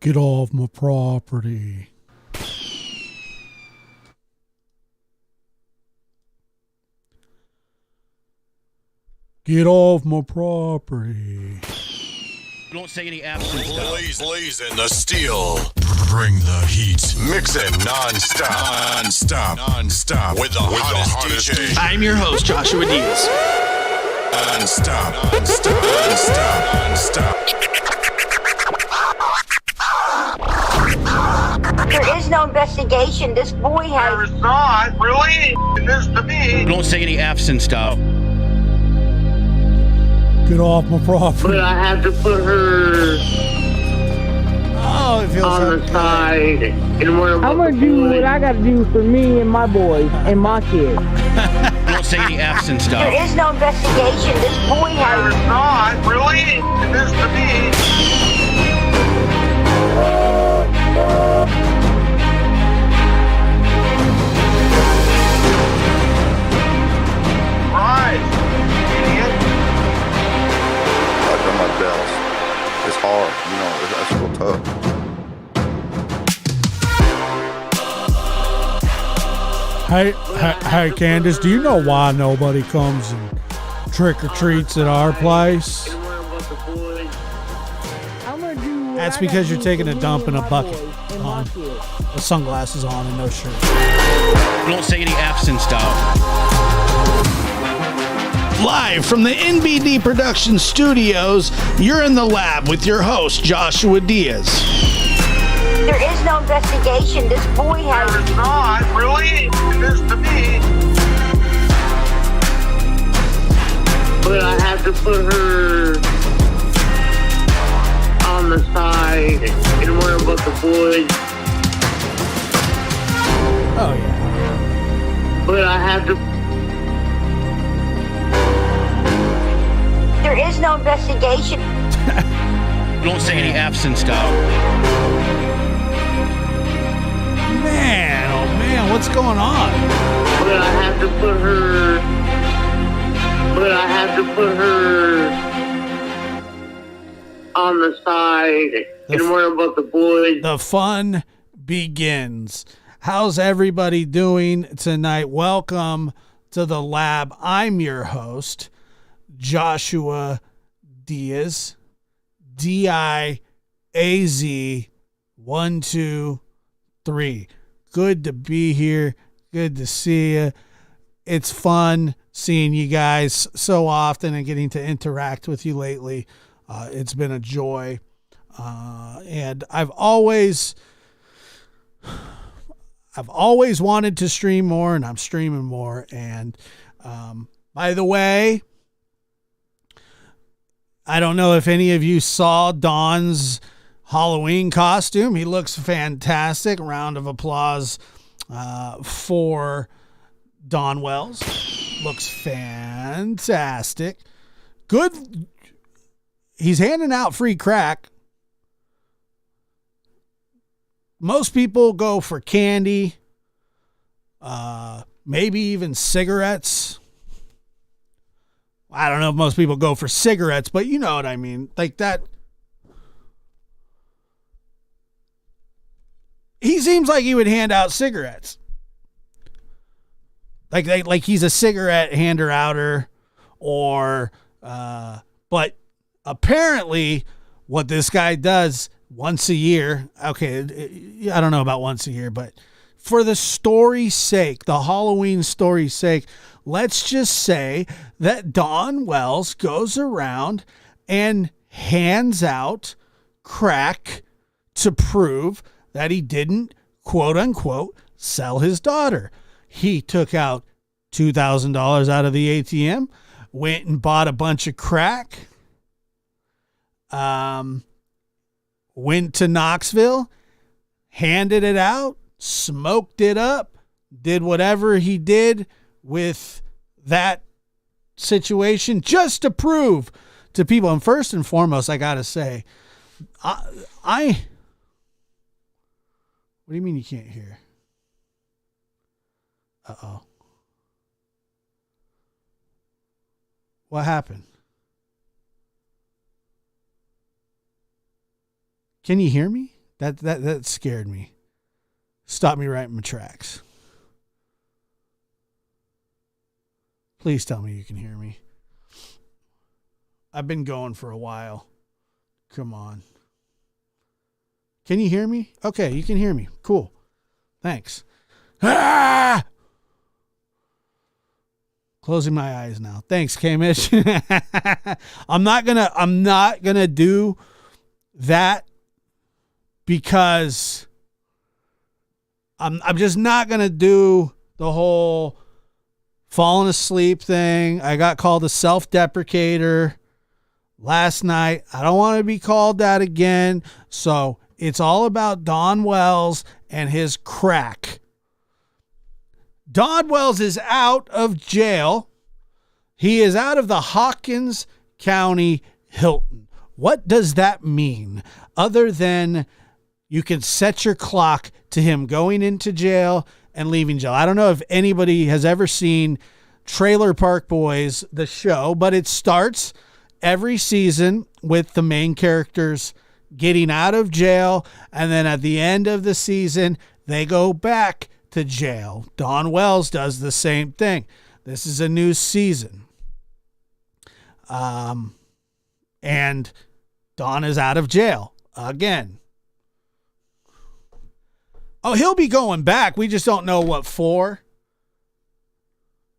Get off my property. Get off my property. Don't say any absent stuff. Blazing the steel. Bring the heat. Mixing non-stop. With the hottest DJ. I'm your host, Joshua Diaz. Non-stop. There is no investigation. This boy has... There is not, really? This to me. Don't say any absent stuff. Get off my property. But I have to put her Oh, it feels on so the good. side. And where I'm gonna do what I gotta do for me and my boys and my kids. Don't say any absent stuff. There is no investigation. This boy There has... is not, really? This to me. Right. Idiot. I've done my best. It's hard, that's real tough. Hey, Candace, do you know why nobody comes and trick or treats at our place? And where about the boys? I'm gonna do what That's I because gotta you're do taking for a me dump in and a my bucket boys and my on. kids. With sunglasses on and no shirt. Don't say any absent stuff. Live from the NBD Production Studios, you're in the lab with your host, Joshua Diaz. There is no investigation. This boy There has... is not, really? This to me. But I have to put her on the side. And where about the boys? Oh, yeah. But I have to... There is no investigation. Don't say any absent stuff. Man, oh, man, what's going on? But I have to put her... But I have to put her on the side. And where about the boys? The fun begins. How's everybody doing tonight? Welcome to the lab. I'm your host, Joshua Diaz, D-I-A-Z, 1, 2, 3. Good to be here. Good to see you. It's fun seeing you guys so often and getting to interact with you lately. It's been a joy. And I've always wanted to stream more, and I'm streaming more. And by the way, I don't know if any of you saw Don's Halloween costume. He looks fantastic. Round of applause for Don Wells. Looks fantastic. Good. He's handing out free crack. Most people go for candy, maybe even cigarettes. I don't know if most people go for cigarettes, but you know what I mean. Like that. He seems like he would hand out cigarettes. Like he's a cigarette hander outer, or but apparently what this guy does once a year. Okay, I don't know about once a year, but for the story's sake, the Halloween story's sake, let's just say that Don Wells goes around and hands out crack to prove that he didn't, quote unquote, sell his daughter. He took out $2,000 out of the ATM, went and bought a bunch of crack, went to Knoxville, handed it out, smoked it up, did whatever he did with that situation just to prove to people. And first and foremost, I got to say, what do you mean you can't hear? Uh-oh. What happened? Can you hear me? That scared me. Stopped me right in my tracks. Please tell me you can hear me. I've been going for a while. Come on. Can you hear me? Okay, you can hear me. Cool. Thanks. Ah! Closing my eyes now. Thanks, Kamish. I'm not gonna do that because I'm just not gonna do the whole falling asleep thing. I got called a self-deprecator last night. I don't want to be called that again. So it's all about Don Wells and his crack. Don Wells is out of jail. He is out of the Hawkins County Hilton. What does that mean? Other than you can set your clock to him going into jail and leaving jail. I don't know if anybody has ever seen Trailer Park Boys, the show, but it starts every season with the main characters getting out of jail. And then at the end of the season, they go back to jail. Don Wells does the same thing. This is a new season. And Don is out of jail again. Oh, he'll be going back. We just don't know what for.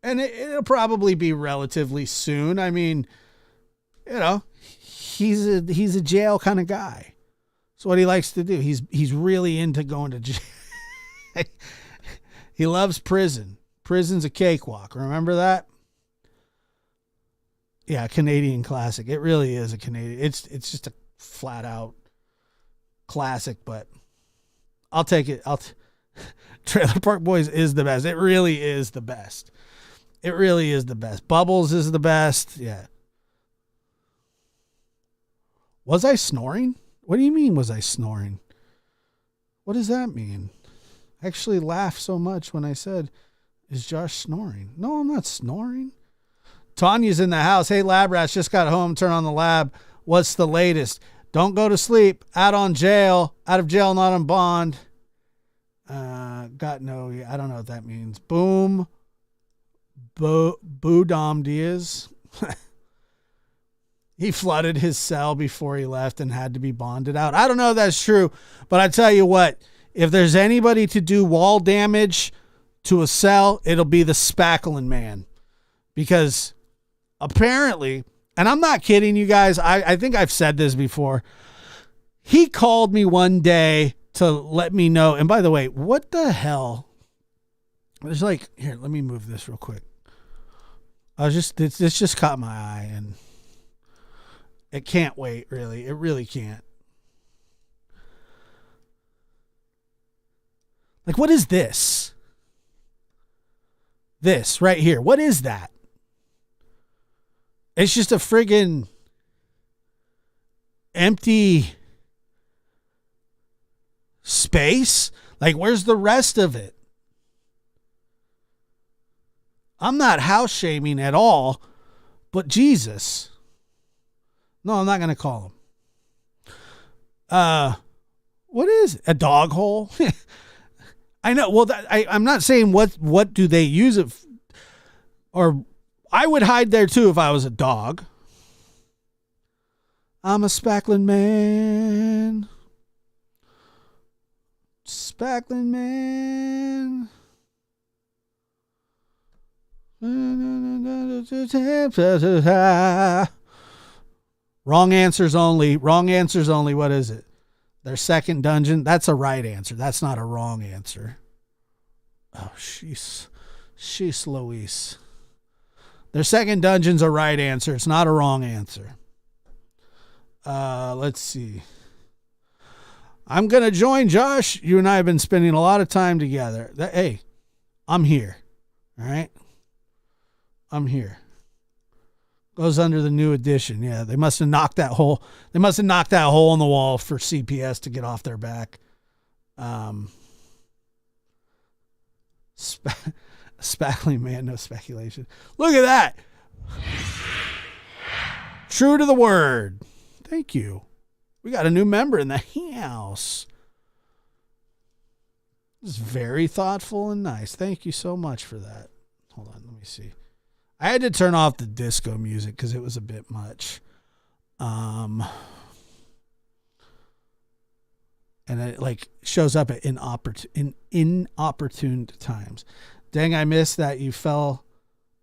And it'll probably be relatively soon. I mean, you know, he's a jail kind of guy. That's what he likes to do. He's really into going to jail. He loves prison. Prison's a cakewalk. Remember that? Yeah, Canadian classic. It really is a Canadian. It's just a flat out classic, but I'll take it. Trailer Park Boys is the best. It really is the best. It really is the best. Bubbles is the best. Yeah. Was I snoring? What do you mean, was I snoring? What does that mean? I actually laughed so much when I said, is Josh snoring? No, I'm not snoring. Tanya's in the house. Hey, Lab Rats, just got home. Turn on the lab. What's the latest? Don't go to sleep. Out of jail, not on bond. I don't know what that means. Boom. Boudom Diaz. He flooded his cell before he left and had to be bonded out. I don't know if that's true, but I tell you what, if there's anybody to do wall damage to a cell, it'll be the Spackling Man. Because apparently, and I'm not kidding you guys, I think I've said this before. He called me one day to let me know. And by the way, what the hell? There's like, here, let me move this real quick. This just caught my eye and it can't wait, really. It really can't. Like, what is this? This right here. What is that? It's just a friggin' empty space. Like, where's the rest of it? I'm not house shaming at all, but Jesus. No, I'm not going to call him. What is it? A dog hole? I know. Well, I'm not saying what do they use it or I would hide there too if I was a dog. I'm a Spackling man. Spackling man. Wrong answers only. Wrong answers only. What is it? Their second dungeon. That's a right answer. That's not a wrong answer. Oh, she's Louise. Their second dungeon's a right answer. It's not a wrong answer. Let's see. I'm going to join Josh. You and I have been spending a lot of time together. Hey, I'm here. All right. I'm here. Goes under the new edition. Yeah, they must have knocked that hole. They must have knocked that hole in the wall for CPS to get off their back. Spackling man, no speculation. Look at that. True to the word. Thank you. We got a new member in the house. It's very thoughtful and nice. Thank you so much for that. Hold on, let me see. I had to turn off the disco music because it was a bit much. And it like shows up at inopportune times. Dang, I missed that you fell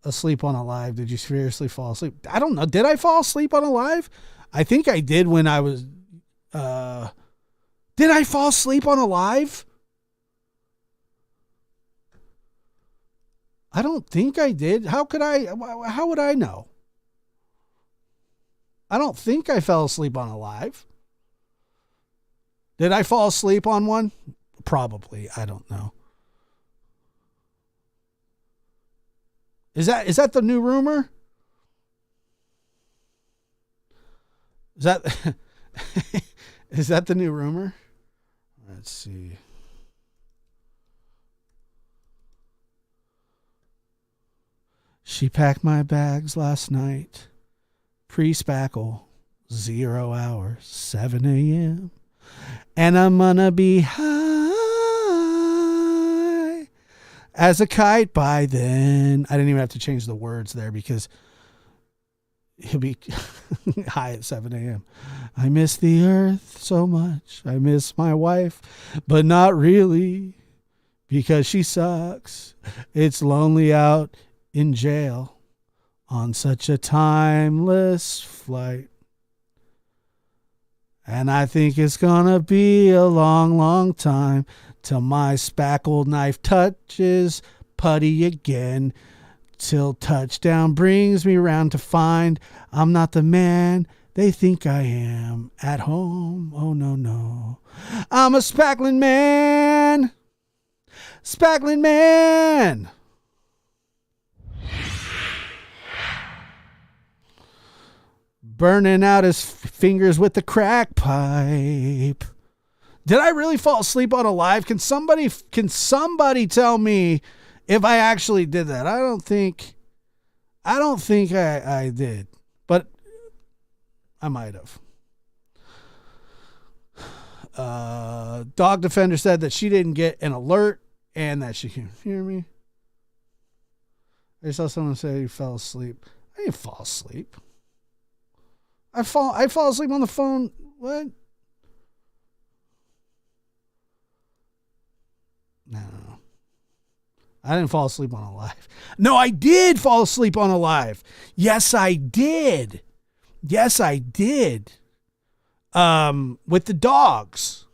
asleep on a live. Did you seriously fall asleep? I don't know. Did I fall asleep on a live? I think I did when I was. Did I fall asleep on a live? I don't think I did. How would I know? I don't think I fell asleep on a live. Did I fall asleep on one? Probably. I don't know. Is that the new rumor? Is that is that the new rumor? Let's see. She packed my bags last night. Pre-spackle, 0 hours, 7 a.m. And I'm gonna be high as a kite by then. I didn't even have to change the words there because he'll be high at 7 a.m. I miss the earth so much. I miss my wife, but not really because she sucks. It's lonely out in jail on such a timeless flight. And I think it's gonna be a long, long time till my spackled knife touches putty again. Till touchdown brings me round to find I'm not the man they think I am at home. Oh, no, no. I'm a spackling man. Spackling man. Burning out his fingers with the crack pipe. Did I really fall asleep on a live? Can somebody tell me if I actually did that? I don't think I did, but I might have. Dog Defender said that she didn't get an alert and that she can hear me. I saw someone say he fell asleep. I didn't fall asleep. I fall asleep on the phone. What? No. I didn't fall asleep on a live. No, I did fall asleep on a live. Yes, I did. With the dogs.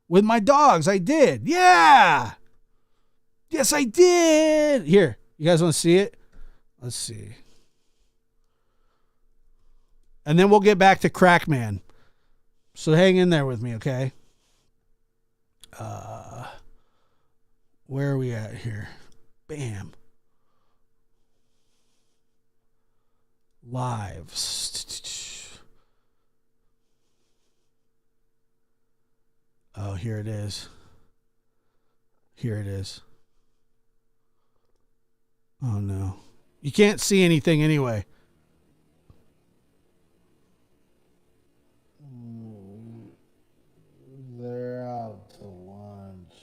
With my dogs, I did. Yeah. Yes, I did. Here, you guys want to see it? Let's see. And then we'll get back to Crackman. So hang in there with me, okay? Where are we at here? Bam. Lives. Oh, here it is. Oh, no. You can't see anything anyway. They're out to lunch.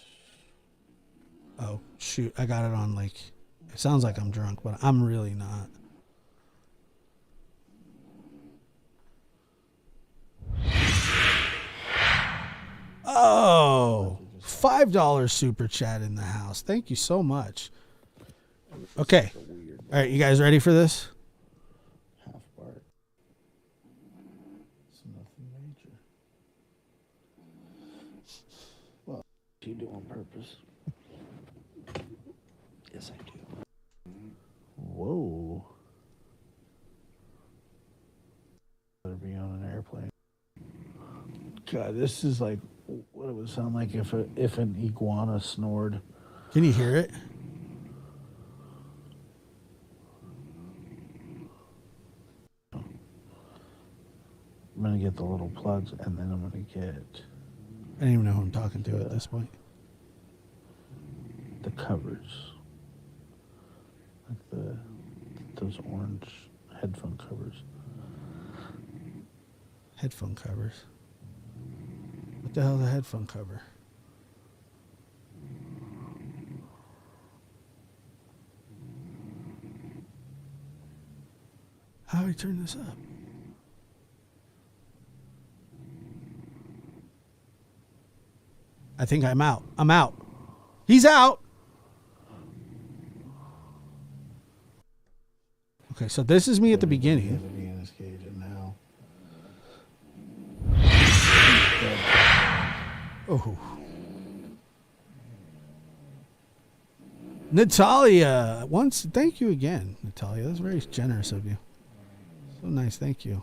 Oh, shoot. I got it on like... It sounds like I'm drunk, but I'm really not. Oh, $5 super chat in the house. Thank you so much. Okay. All right, you guys ready for this? Half part. It's nothing major. Well, you do on purpose. Yes, I do. Whoa. Better be on an airplane. God, this is like what it would sound like if an iguana snored. Can you hear it? I'm going to get the little plugs, and then I'm going to get... I don't even know who I'm talking to at this point. The covers. Like those orange headphone covers. Headphone covers? What the hell is a headphone cover? How do I turn this up? I think I'm out. I'm out. He's out. Okay, so this is me at the beginning. In his cage and now. Oh. Natalia, thank you again, Natalia. That's very generous of you. So nice, thank you.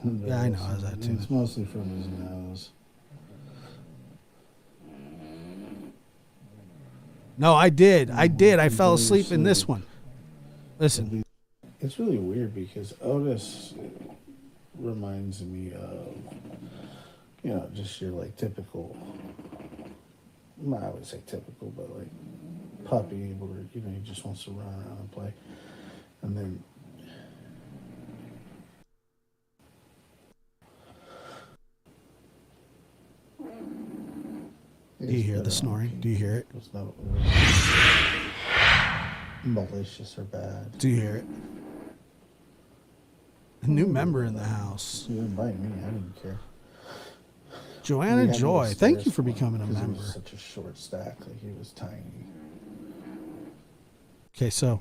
Yeah, I know. I was that too. It's mostly from his nose. No, I did. I fell asleep in this one. Listen. It's really weird because Otis reminds me of, just your like typical, I would say typical, but like puppy where, he just wants to run around and play. And then do you hear the snoring? Do you hear it? It's not malicious or bad. Do you hear it? A new member in the house. You invite me, I didn't care. Joanna Joy, thank you for becoming a member. He was such a short stack, like he was tiny. Okay, so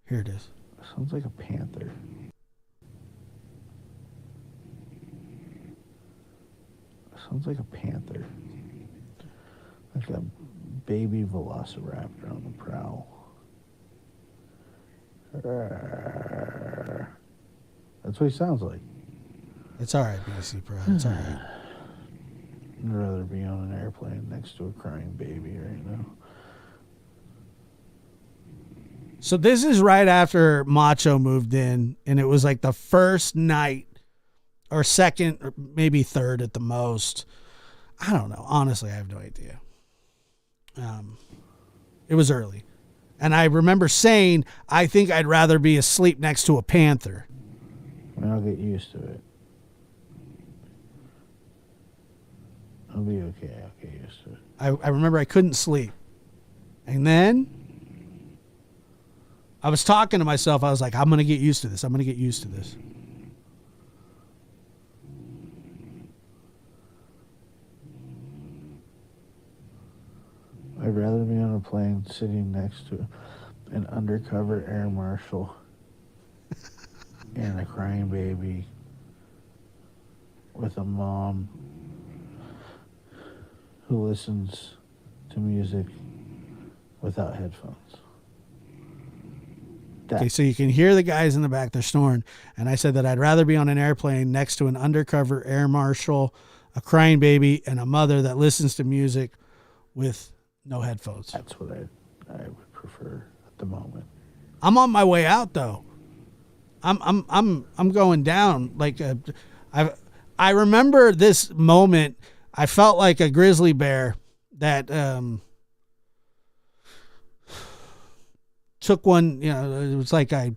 here it is. Sounds like a panther. Sounds like a panther. Like a baby velociraptor on the prowl. That's what he sounds like. It's all right, BC Pro. It's all right. I'd rather be on an airplane next to a crying baby right now. So this is right after Macho moved in, and it was like the first night or second or maybe third at the most. I don't know. Honestly, I have no idea. It was early. And I remember saying, I think I'd rather be asleep next to a panther. I mean, I'll get used to it. I'll be okay. I'll get used to it. I remember I couldn't sleep. And then I was talking to myself. I was like, I'm going to get used to this. I'm going to get used to this. I'd rather be on a plane sitting next to an undercover air marshal and a crying baby with a mom who listens to music without headphones. Okay, so you can hear the guys in the back, they're snoring. And I said that I'd rather be on an airplane next to an undercover air marshal, a crying baby, and a mother that listens to music with no headphones. That's what I would prefer at the moment. I'm on my way out though. I'm going down. Like I remember this moment. I felt like a grizzly bear that took one. It was like I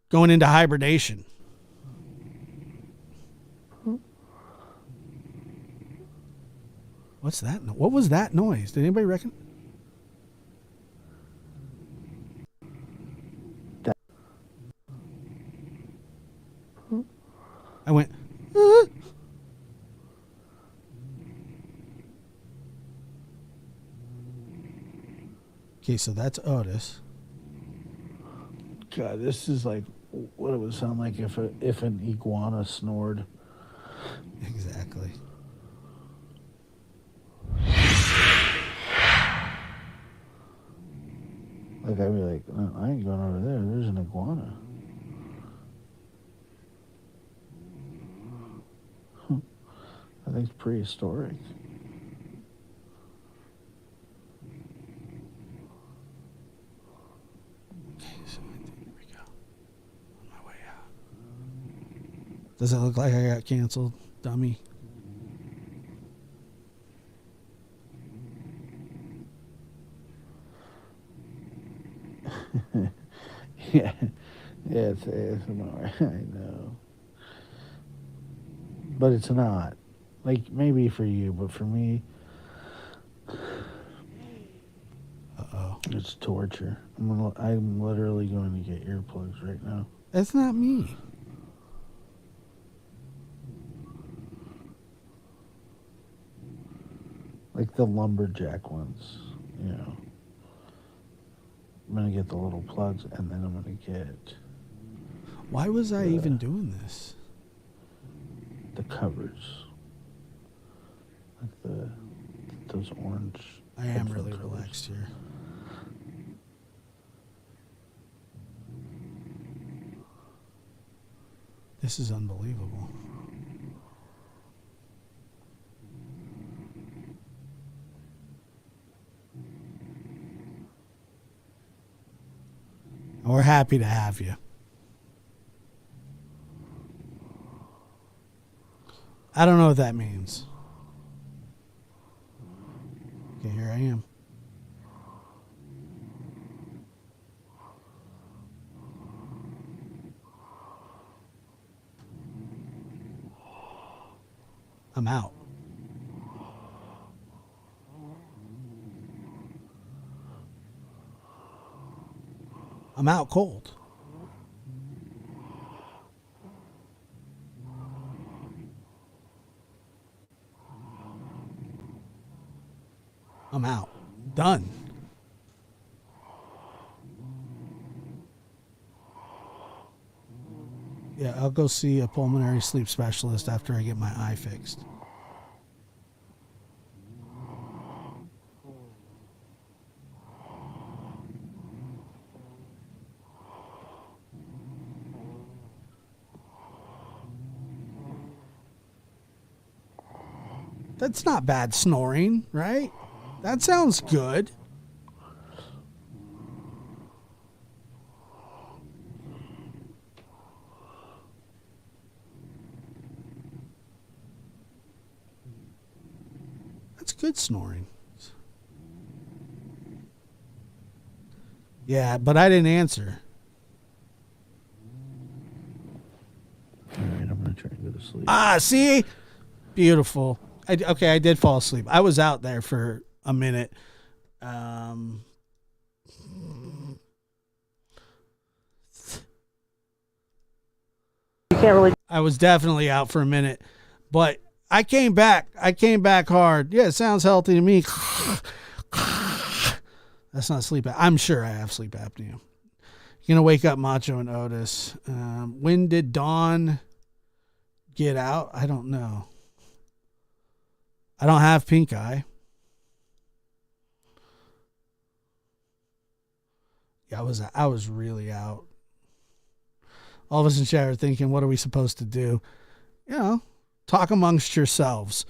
going into hibernation. What's that? What was that noise? Did anybody reckon? I went. Okay, so that's Otis. God, this is like what it would sound like if an iguana snored. Exactly. Like I'd be like, no, I ain't going over there. There's an iguana. I think it's prehistoric. Okay, so here we go. On my way out. Does it look like I got canceled, dummy? Yeah, it's ASMR. I know, but it's not. Like maybe for you, but for me, Uh-oh. It's torture. I'm literally going to get earplugs right now. That's not me. Like the lumberjack ones, you know. I'm going to get the little plugs, and then I'm going to get Why was I even doing this? the covers. Like those orange. I am headphone really covers. relaxed here. This is unbelievable. We're happy to have you. I don't know what that means. Okay, here I am. I'm out. I'm out cold. I'm out. Done. Yeah, I'll go see a pulmonary sleep specialist after I get my eye fixed. That's not bad snoring, right? That sounds good. That's good snoring. Yeah, but I didn't answer. All right, I'm going to try and go to sleep. Ah, see? Beautiful. I did fall asleep. I was out there for a minute. I was definitely out for a minute, but I came back. I came back hard. Yeah, it sounds healthy to me. That's not sleep apnea. I'm sure I have sleep apnea. You're going to wake up Macho and Otis. When did Dawn get out? I don't know. I don't have pink eye. Yeah, I was really out. All of us in chat are thinking, what are we supposed to do? You know, talk amongst yourselves.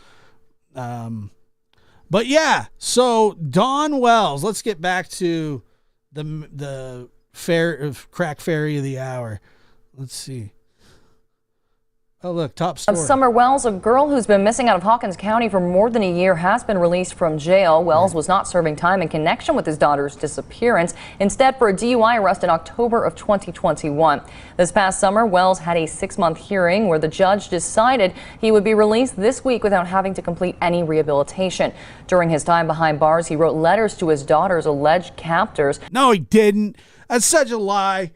But yeah, so Dawn Wells. Let's get back to the Crackfairy of the hour. Let's see. Oh, look, top story. Summer Wells, a girl who's been missing out of Hawkins County for more than a year, has been released from jail. Wells was not serving time in connection with his daughter's disappearance, instead for a DUI arrest in October of 2021. This past summer, Wells had a 6-month hearing where the judge decided he would be released this week without having to complete any rehabilitation. During his time behind bars, he wrote letters to his daughter's alleged captors. No, he didn't. That's such a lie.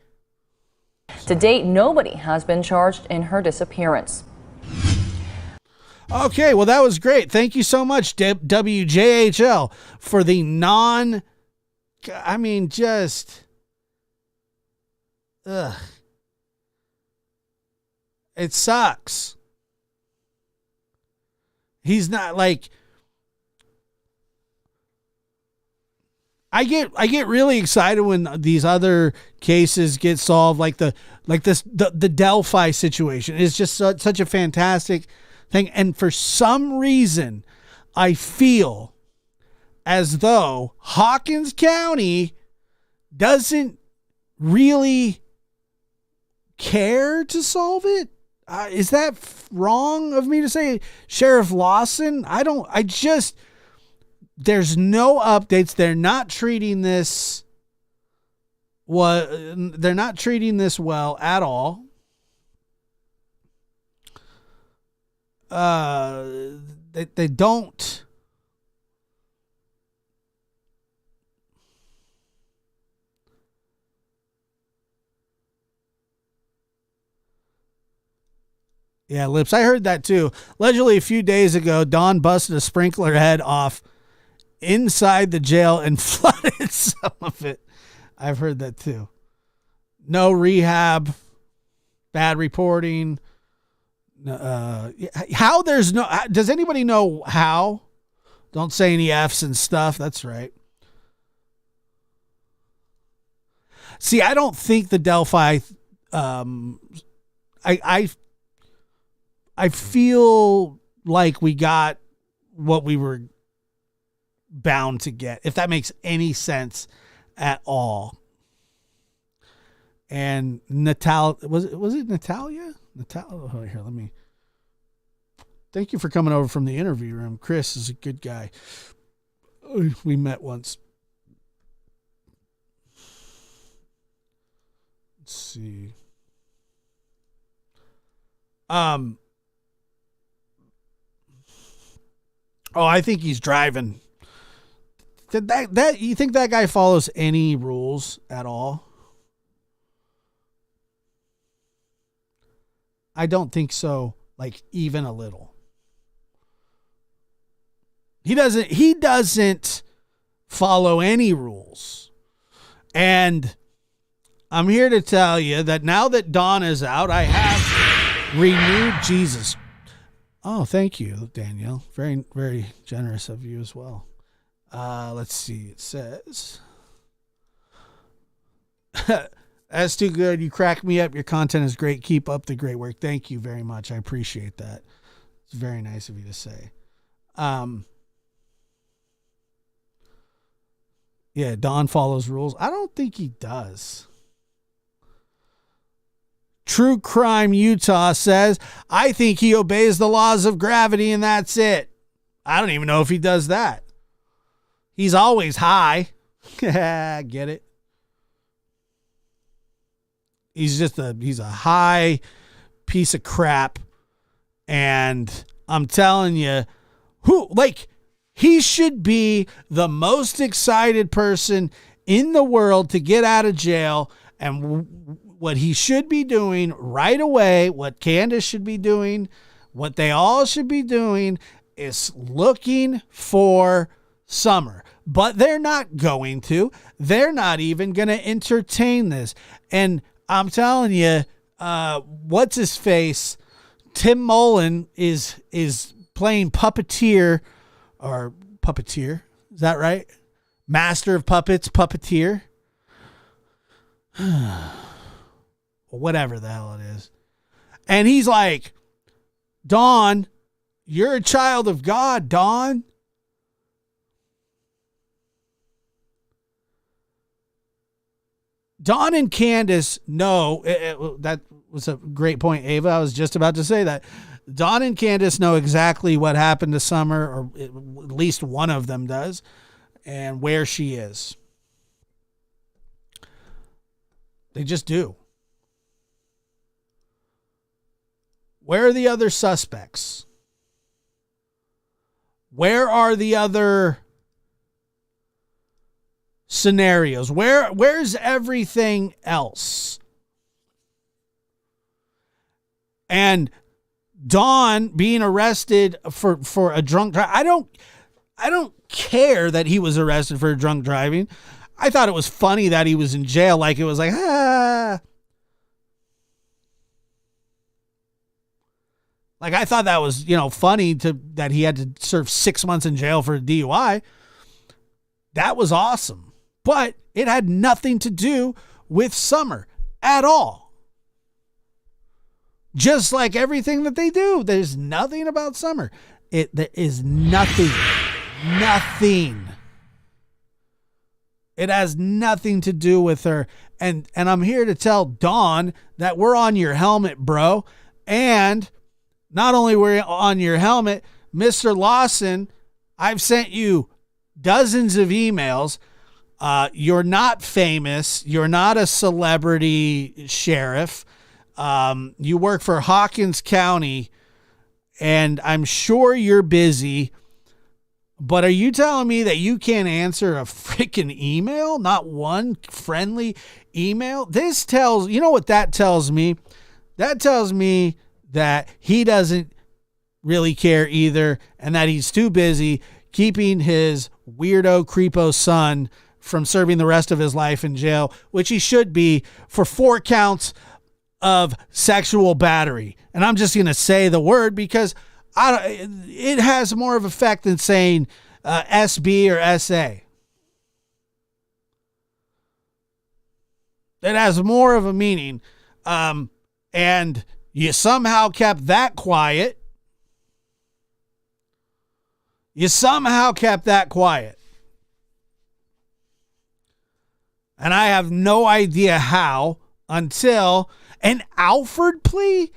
To date, nobody has been charged in her disappearance. Okay, well, that was great. Thank you so much, WJHL, for the it sucks. He's not like, I get really excited when these other cases get solved, like the Delphi situation is just such a fantastic thing. And for some reason, I feel as though Hawkins County doesn't really care to solve it. Is that wrong of me to say? Sheriff Lawson? There's no updates. They're not treating this well at all. They don't. Yeah, Lips. I heard that too. Allegedly, a few days ago, Don busted a sprinkler head off inside the jail and flooded some of it. I've heard that too. No rehab, bad reporting. How there's no, does anybody know how? Don't say any F's and stuff. That's right. See, I don't think the Delphi, I feel like we got what we were bound to get, if that makes any sense at all. And was it Natalia? Oh, here, let me. Thank you for coming over from the interview room. Chris is a good guy. We met once. Let's see. Oh, I think he's driving. Did that you think that guy follows any rules at all? I don't think so, like even a little. He doesn't follow any rules. And I'm here to tell you that now that Dawn is out, I have renewed Jesus. Oh, thank you, Danielle. Very, very generous of you as well. Let's see. It says, that's too good. You crack me up. Your content is great. Keep up the great work. Thank you very much. I appreciate that. It's very nice of you to say. Yeah, Don follows rules. I don't think he does. True Crime Utah says, I think he obeys the laws of gravity and that's it. I don't even know if he does that. He's always high. Get it? He's a high piece of crap. And I'm telling you, he should be the most excited person in the world to get out of jail. And what he should be doing right away, what Candace should be doing, what they all should be doing is looking for Summer. But they're not going to. They're not even going to entertain this. And I'm telling you, what's his face? Tim Mullen is playing puppeteer. Or puppeteer. Is that right? Master of Puppets, puppeteer. Whatever the hell it is. And he's like, Dawn, you're a child of God, Dawn. Dawn and Candace know, that was a great point, Ava. I was just about to say that. Dawn and Candace know exactly what happened to Summer, or at least one of them does, and where she is. They just do. Where are the other suspects? Where are the other scenarios? Where's everything else? And Dawn being arrested for a drunk drive. I don't care that he was arrested for drunk driving. I thought it was funny that he was in jail. Like it was like, Like I thought that was, funny that he had to serve 6 months in jail for a DUI. That was awesome. But it had nothing to do with Summer at all. Just like everything that they do, there's nothing about Summer. There is nothing. Nothing. It has nothing to do with her. And I'm here to tell Dawn that we're on your helmet, bro. And not only we're on your helmet, Mr. Lawson, I've sent you dozens of emails. You're not famous. You're not a celebrity sheriff. You work for Hawkins County, and I'm sure you're busy, but are you telling me that you can't answer a freaking email? Not one friendly email? This tells, you know what that tells me? That tells me that he doesn't really care either, and that he's too busy keeping his weirdo creepo son from serving the rest of his life in jail, which he should be, for 4 counts of sexual battery. And I'm just going to say the word because it has more of effect than saying SB or SA. It has more of a meaning. And you somehow kept that quiet. And I have no idea how until an Alford plea.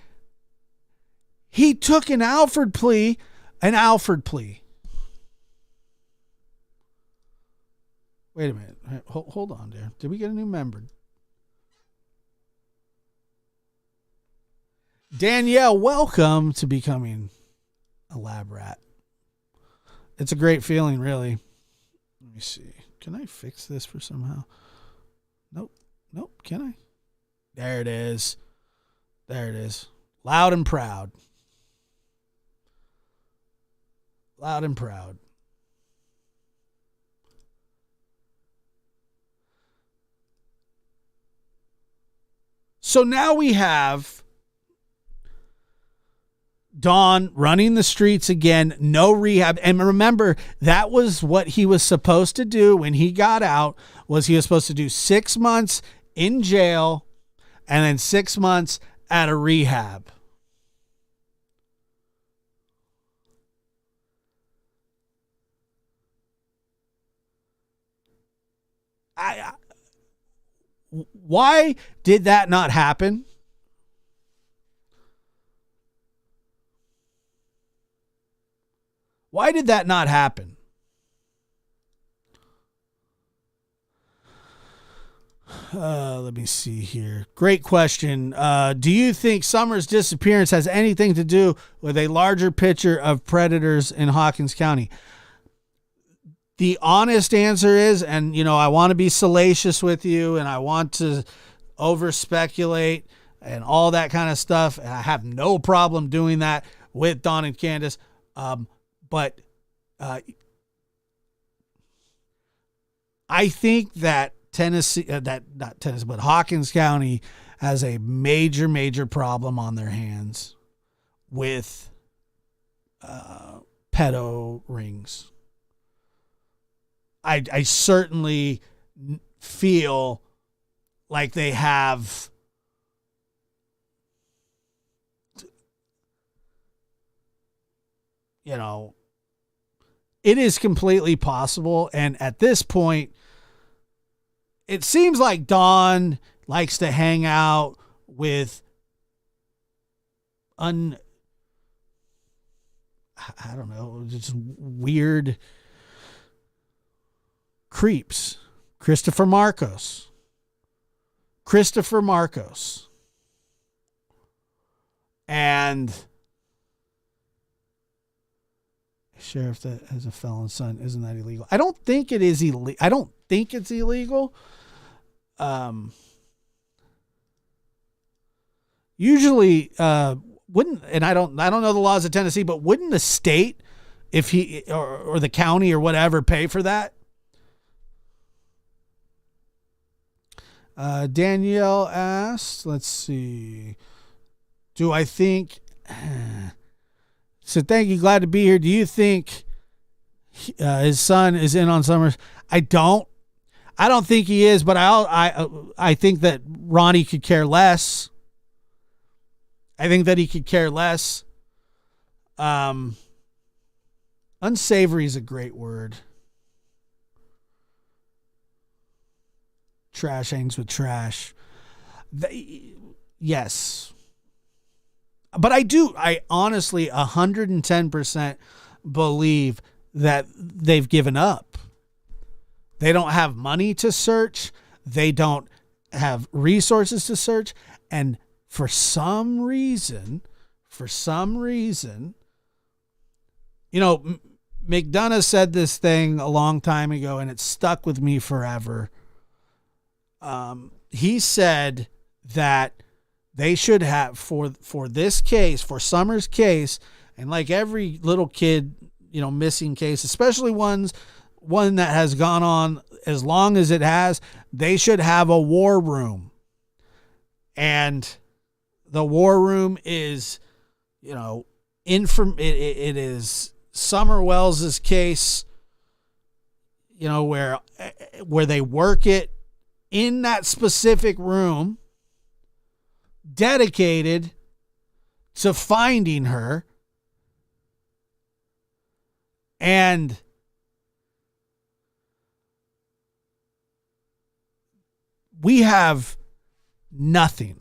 He took an Alford plea. Wait a minute. Hold on there. Did we get a new member? Danielle, welcome to becoming a lab rat. It's a great feeling, really. Let me see. Can I fix this for somehow? Nope. Can I? There it is. Loud and proud. So now we have Don running the streets again, no rehab. And remember, that was what he was supposed to do when he got out, was he was supposed to do 6 months in jail and then 6 months at a rehab. Why did that not happen? Why did that not happen? Let me see here. Great question. Do you think Summer's disappearance has anything to do with a larger picture of predators in Hawkins County? The honest answer is, and I want to be salacious with you and I want to over speculate and all that kind of stuff. And I have no problem doing that with Don and Candace. But I think that but Hawkins County has a major problem on their hands with pedo rings. I certainly feel like they have it is completely possible. And at this point, it seems like Don likes to hang out with I don't know, just weird creeps. Christopher Marcos. And sheriff that has a felon son, isn't that illegal? I don't think it is illegal. I don't think it's illegal. Usually wouldn't, and I don't know the laws of Tennessee, but wouldn't the state, if he or the county or whatever, pay for that? Danielle asked, let's see. Do I think so thank you, glad to be here. Do you think his son is in on Summers? I don't think he is, but I think that Ronnie could care less. I think that he could care less. Unsavory is a great word. Trash hangs with trash. Yes. But I honestly 110% believe that they've given up. They don't have money to search. They don't have resources to search. And for some reason, McDonough said this thing a long time ago and it stuck with me forever. He said that they should have for this case, for Summer's case, and like every little kid, missing case, especially one that has gone on as long as it has, they should have a war room. And the war room is, it is Summer Wells's case, where they work it in that specific room dedicated to finding her. And we have nothing.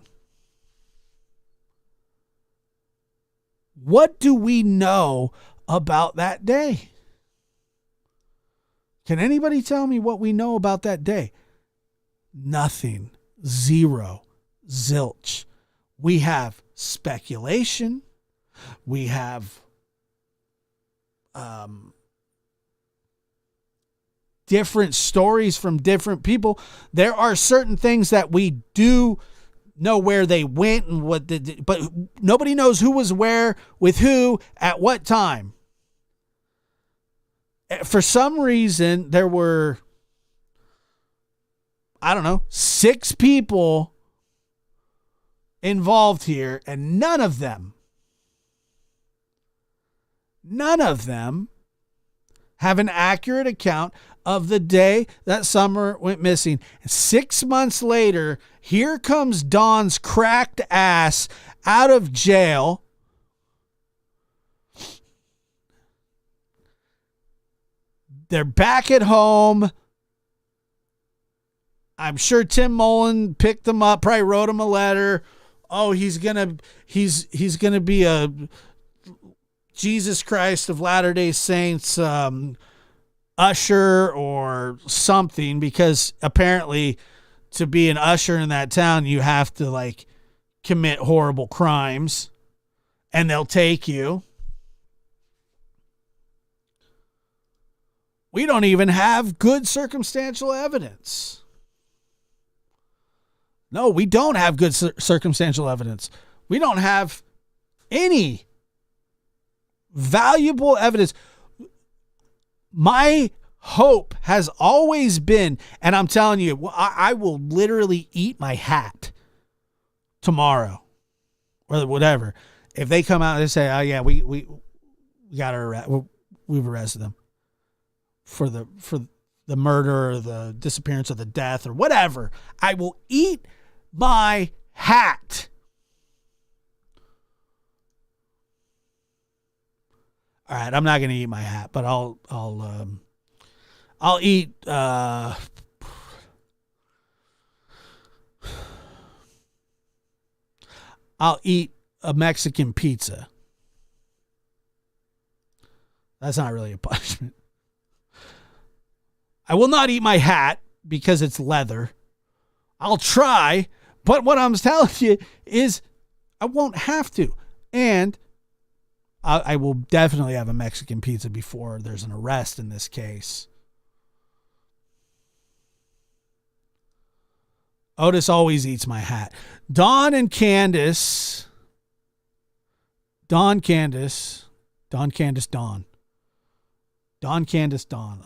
What do we know about that day? Can anybody tell me what we know about that day? Nothing. Zero. Zilch. We have speculation. We have different stories from different people. There are certain things that we do know where they went and what did, but nobody knows who was where with who at what time. For some reason, there were, 6 people involved here, and none of them have an accurate account of the day that Summer went missing. 6 months later, here comes Dawn's cracked ass out of jail. They're back at home. I'm sure Tim Mullen picked them up, probably wrote him a letter. Oh, he's gonna be a Jesus Christ of Latter-day Saints usher or something, because apparently to be an usher in that town, you have to commit horrible crimes and they'll take you. We don't even have good circumstantial evidence. No, we don't have good circumstantial evidence. We don't have any valuable evidence. My hope has always been, and I'm telling you, I will literally eat my hat tomorrow or whatever if they come out and say, "Oh yeah, we got to arrest, we've arrested them for the murder or the disappearance or the death or whatever." I will eat my hat. All right, I'm not going to eat my hat, but I'll eat I'll eat a Mexican pizza. That's not really a punishment. I will not eat my hat because it's leather. I'll try, but what I'm telling you is I won't have to. And I will definitely have a Mexican pizza before there's an arrest in this case. Otis always eats my hat. Dawn Candace, Dawn. I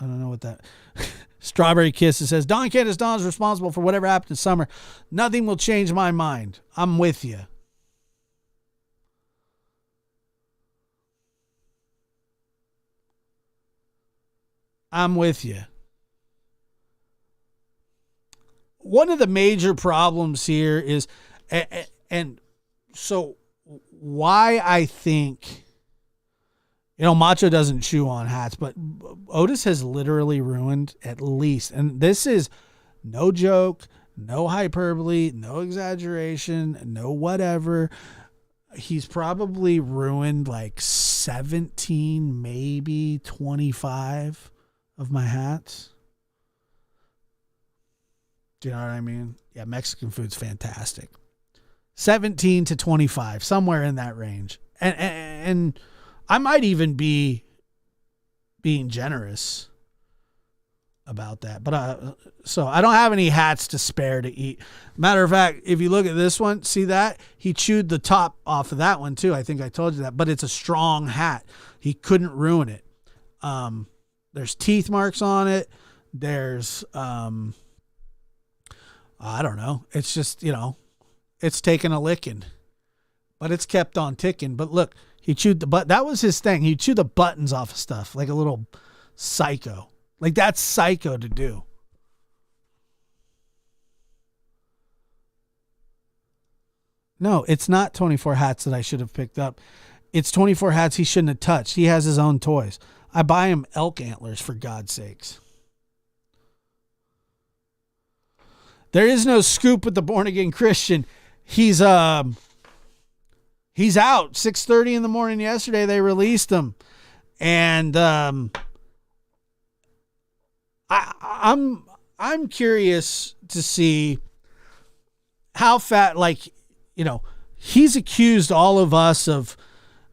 don't know what that... Strawberry Kisses says, Dawn Candace Dawn is responsible for whatever happened in Summer. Nothing will change my mind. I'm with you. I'm with you. One of the major problems here is, and so why I think, Macho doesn't chew on hats, but Otis has literally ruined at least, and this is no joke, no hyperbole, no exaggeration, no whatever. He's probably ruined 17, maybe 25 of my hats. Do you know what I mean? Yeah, Mexican food's fantastic. 17 to 25, somewhere in that range. And I might even be being generous. about that. But so I don't have any hats to spare to eat. Matter of fact, if you look at this one, see that? He chewed the top off of that one too. I think I told you that, but it's a strong hat. He couldn't ruin it. There's teeth marks on it. There's, I don't know. It's just, it's taken a licking, but it's kept on ticking. But look, he chewed the butt. That was his thing. He chewed the buttons off of stuff like a little psycho. Like that's psycho to do. No, it's not 24 hats that I should have picked up. It's 24 hats he shouldn't have touched. He has his own toys. I buy him elk antlers, for God's sakes. There is no scoop with the born again Christian. He's out. 6:30 in the morning yesterday, they released him. And I'm curious to see how fat, he's accused all of us of,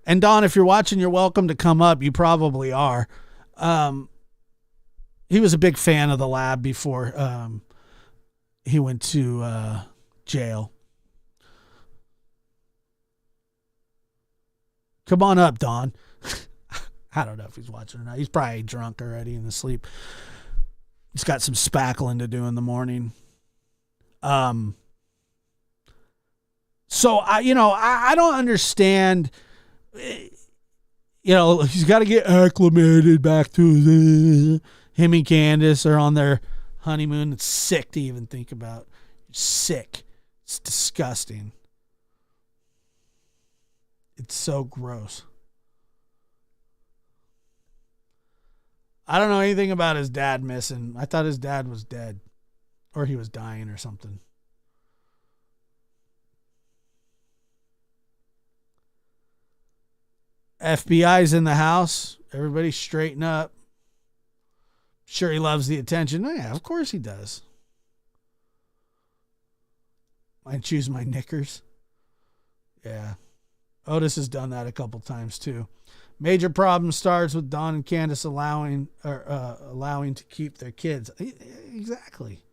and Don, if you're watching, you're welcome to come up. You probably are. He was a big fan of the lab before he went to jail. Come on up, Don. I don't know if he's watching or not. He's probably drunk already and asleep. He's got some spackling to do in the morning. So I don't understand. He's got to get acclimated back to him and Candace are on their honeymoon. It's sick to even think about. It's sick. It's disgusting. It's so gross. I don't know anything about his dad missing. I thought his dad was dead or he was dying or something. FBI's in the house. Everybody straighten up. Sure, he loves the attention. Oh, yeah, of course he does. I choose my knickers. Yeah. Otis has done that a couple times too. Major problem starts with Don and Candace allowing to keep their kids. Exactly.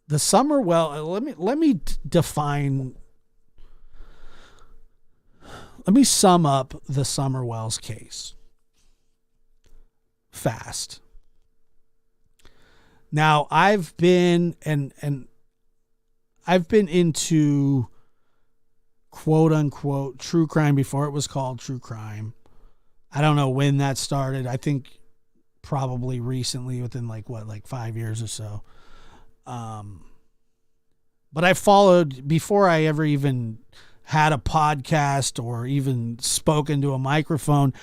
The summer well. Let me define. Let me sum up the Summer Wells case. Fast. Now I've been I've been into quote unquote true crime before it was called true crime. I don't know when that started. I think probably recently, within 5 years or so. But I followed before I ever even had a podcast or even spoken to a microphone.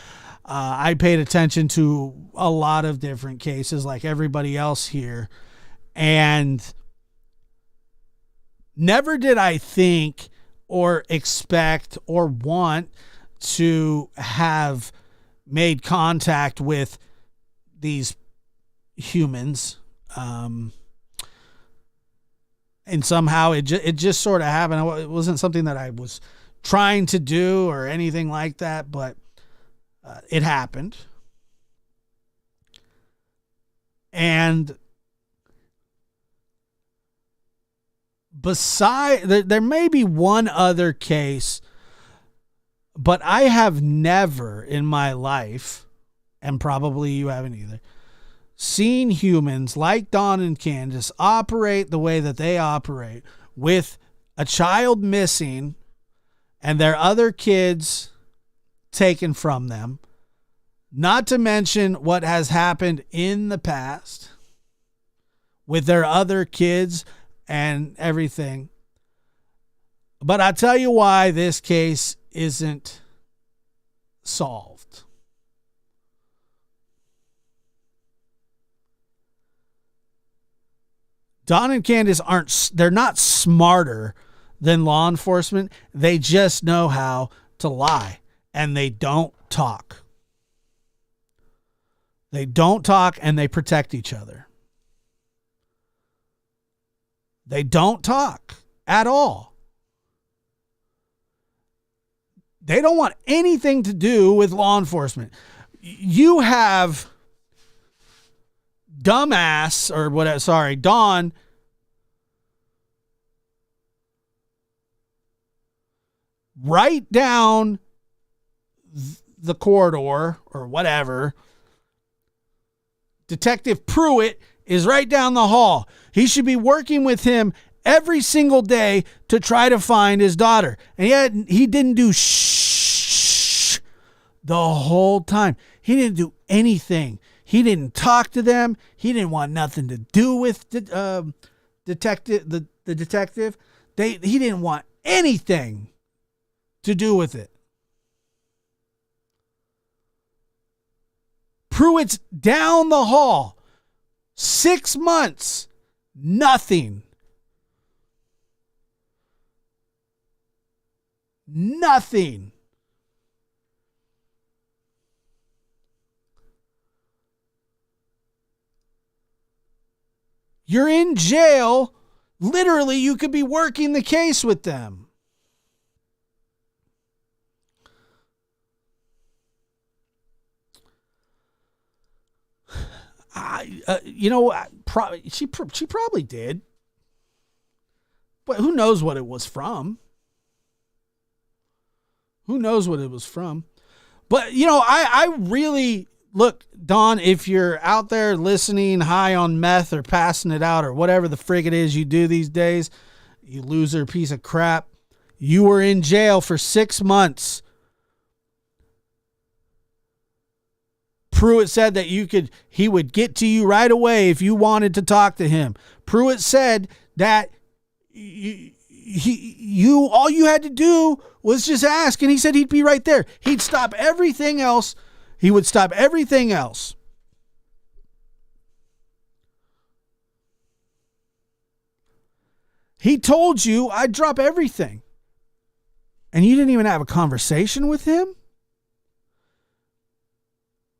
I paid attention to a lot of different cases like everybody else here. And never did I think or expect or want to have made contact with these humans. And somehow it just sort of happened. It wasn't something that I was trying to do or anything like that, but it happened. And there may be one other case, but I have never in my life, and probably you haven't either, seen humans like Don and Candace operate the way that they operate, with a child missing and their other kids taken from them, not to mention what has happened in the past with their other kids and everything. But I'll tell you why this case isn't solved. Don and Candace they're not smarter than law enforcement. They just know how to lie, and they don't talk. They don't talk, and they protect each other. They don't talk at all. They don't want anything to do with law enforcement. You have dumbass or whatever, sorry, Dawn right down the corridor or whatever. Detective Pruitt is right down the hall. He should be working with him every single day to try to find his daughter. And yet he didn't do shh the whole time. He didn't do anything. He didn't talk to them. He didn't want nothing to do with the detective. He didn't want anything to do with it. Pruitt's down the hall. 6 months. Nothing. Nothing. You're in jail. Literally, you could be working the case with them. She probably did. But who knows what it was from? Who knows what it was from? But, I really... Look, Dawn, if you're out there listening high on meth or passing it out or whatever the frig it is you do these days, you loser piece of crap, you were in jail for 6 months. Pruitt said that he would get to you right away if you wanted to talk to him. Pruitt said that all you had to do was just ask, and he said he'd be right there. He'd stop everything else. He would stop everything else. He told you I'd drop everything. And you didn't even have a conversation with him?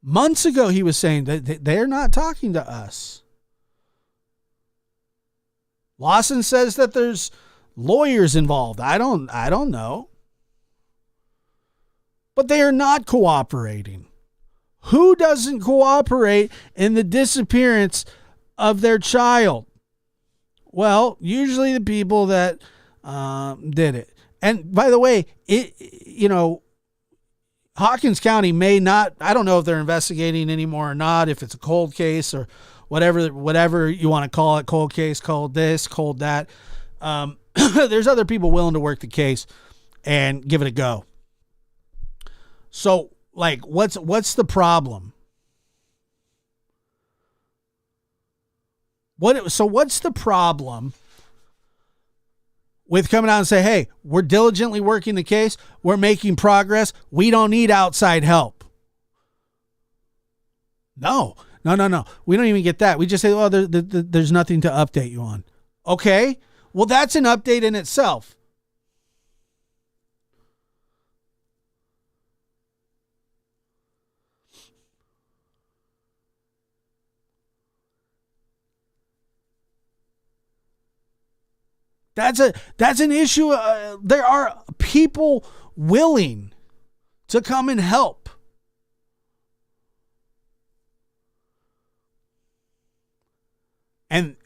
Months ago, he was saying that they're not talking to us. Lawson says that there's lawyers involved. I don't know. But they are not cooperating. Who doesn't cooperate in the disappearance of their child? Well, usually the people that did it. And by the way, Hawkins County may not, I don't know if they're investigating anymore or not, if it's a cold case or whatever you want to call it, cold case, cold this, cold that. There's other people willing to work the case and give it a go. So, what's the problem? What's the problem with coming out and say, hey, we're diligently working the case. We're making progress. We don't need outside help. No. We don't even get that. We just say, well, there's nothing to update you on. Okay. Well, that's an update in itself. That's an issue. There are people willing to come and help. And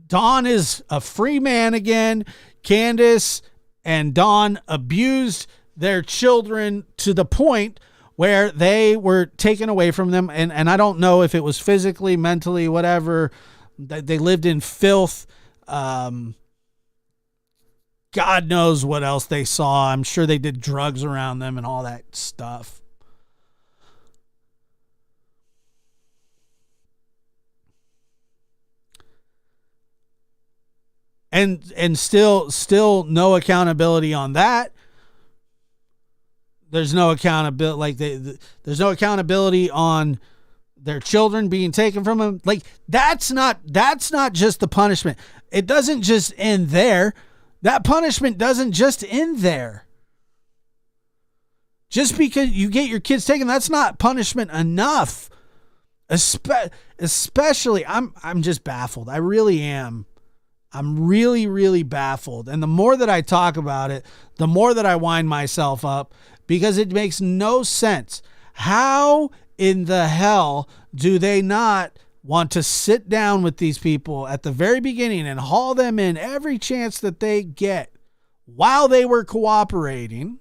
Dawn is a free man again. Candace and Dawn abused their children to the point where they were taken away from them. And I don't know if it was physically, mentally, whatever. They lived in filth. God knows what else they saw. I'm sure they did drugs around them and all that stuff. And still no accountability on that. There's no accountability. There's no accountability on their children being taken from them. That's not just the punishment. It doesn't just end there. That punishment doesn't just end there. Just because you get your kids taken, that's not punishment enough. Especially, I'm just baffled. I really am. I'm really, really baffled. And the more that I talk about it, the more that I wind myself up, because it makes no sense. How in the hell do they not want to sit down with these people at the very beginning and haul them in every chance that they get while they were cooperating?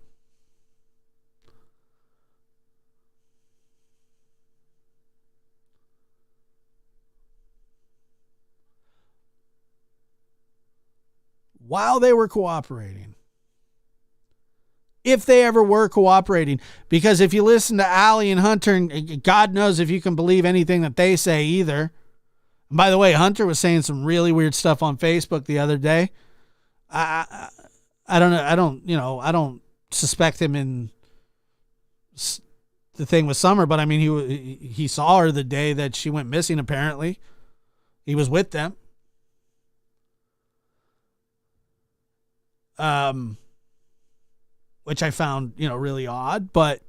While they were cooperating. If they ever were cooperating. Because if you listen to Allie and Hunter, and God knows if you can believe anything that they say either. And by the way, Hunter was saying some really weird stuff on Facebook the other day. I don't know. I don't suspect him in the thing with Summer, but I mean, he saw her the day that she went missing, apparently. He was with them. Which I found, really odd, but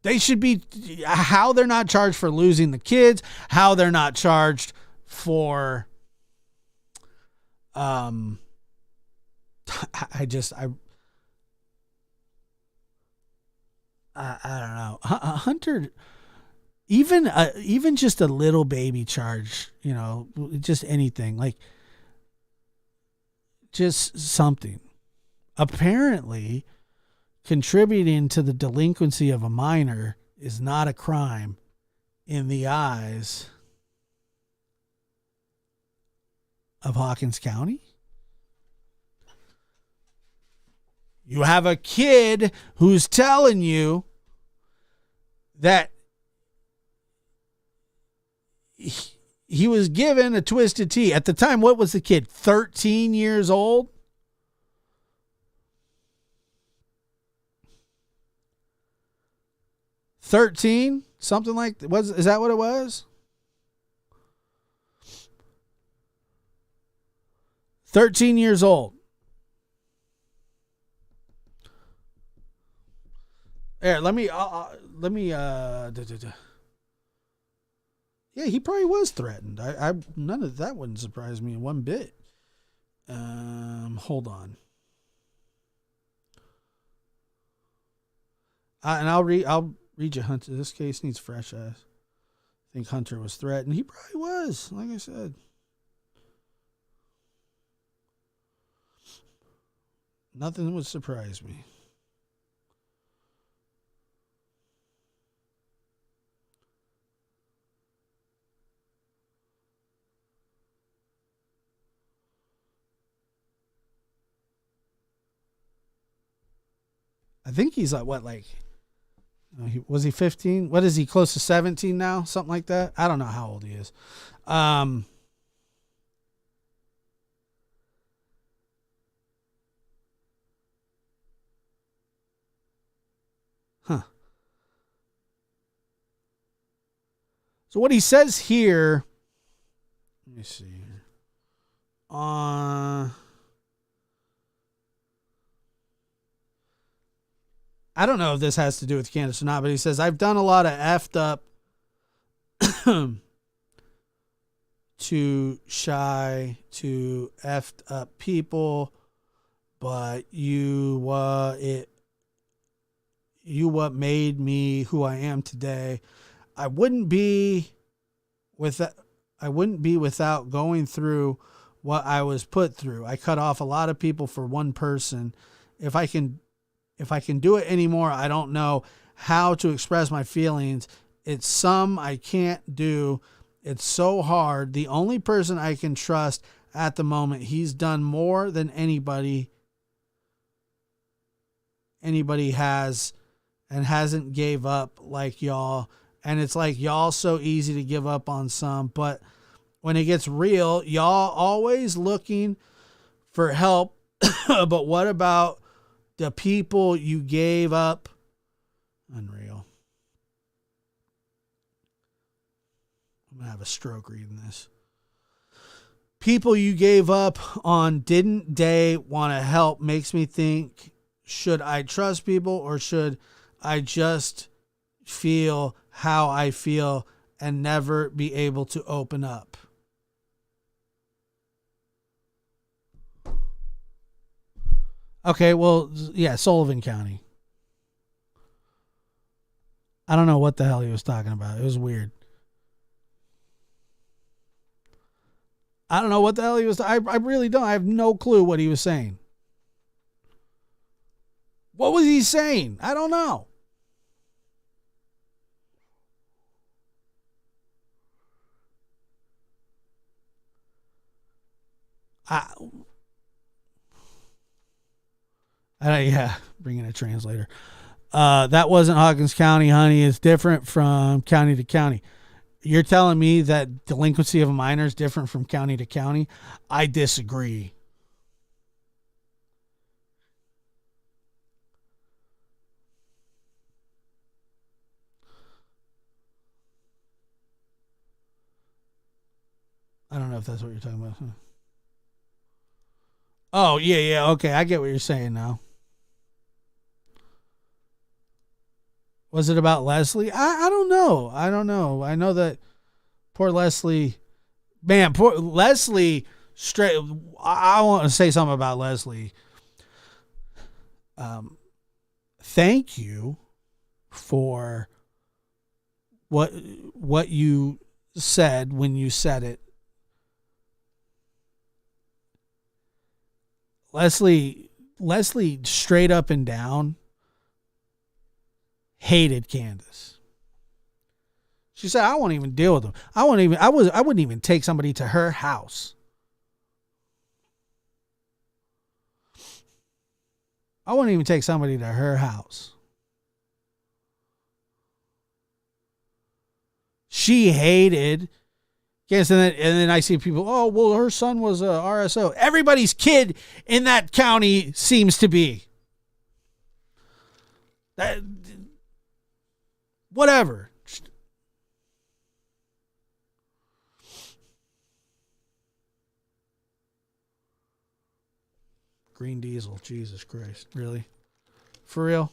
they should be, how they're not charged for losing the kids, how they're not charged for, I don't know. Hunter, even just a little baby charge, just anything, like, just something. Apparently, contributing to the delinquency of a minor is not a crime in the eyes of Hawkins County. You have a kid who's telling you that he was given a twisted tea. At the time, what was the kid? 13 years old? $13? Something like that. Is that what it was? 13 years old. Here, let me yeah, he probably was threatened. I none of that wouldn't surprise me one bit. Hold on. And I'll read you Hunter. This case needs fresh eyes. I think Hunter was threatened. He probably was, like I said. Nothing would surprise me. I think he's was he 15? What is he, close to 17 now? Something like that. I don't know how old he is. So what he says here, let me see here. I don't know if this has to do with Candace or not, but he says, I've done a lot of effed up to effed up people, but you what made me who I am today. I wouldn't be without going through what I was put through. I cut off a lot of people for one person. If I can do it anymore, I don't know how to express my feelings. It's some I can't do. It's so hard. The only person I can trust at the moment, he's done more than anybody has and hasn't gave up like y'all. And it's like y'all so easy to give up on some, but when it gets real, y'all always looking for help. But what about the people you gave up? Unreal. I'm going to have a stroke reading this. People you gave up on, didn't they want to help? Makes me think, should I trust people or should I just feel how I feel and never be able to open up? Okay, well, yeah, Sullivan County. I don't know what the hell he was talking about. It was weird. I don't know what the hell he was. I really don't. I have no clue what he was saying. What was he saying? I don't know. Yeah, bring in a translator. That wasn't Hawkins County, honey. It's different from county to county. You're telling me that delinquency of a minor is different from county to county? I disagree. I don't know if that's what you're talking about. Huh? Oh, yeah. Okay, I get what you're saying now. Was it about Leslie? I don't know. I know that poor Leslie, man, poor Leslie, straight. I want to say something about Leslie. Thank you for what you said when you said it. Leslie straight up and down hated Candace. She said, I won't even deal with them. I wouldn't even take somebody to her house. I wouldn't even take somebody to her house. She hated Candace, and then I see people, oh, well, her son was a RSO. Everybody's kid in that county seems to be. That, whatever. Green Diesel, Jesus Christ, really? For real?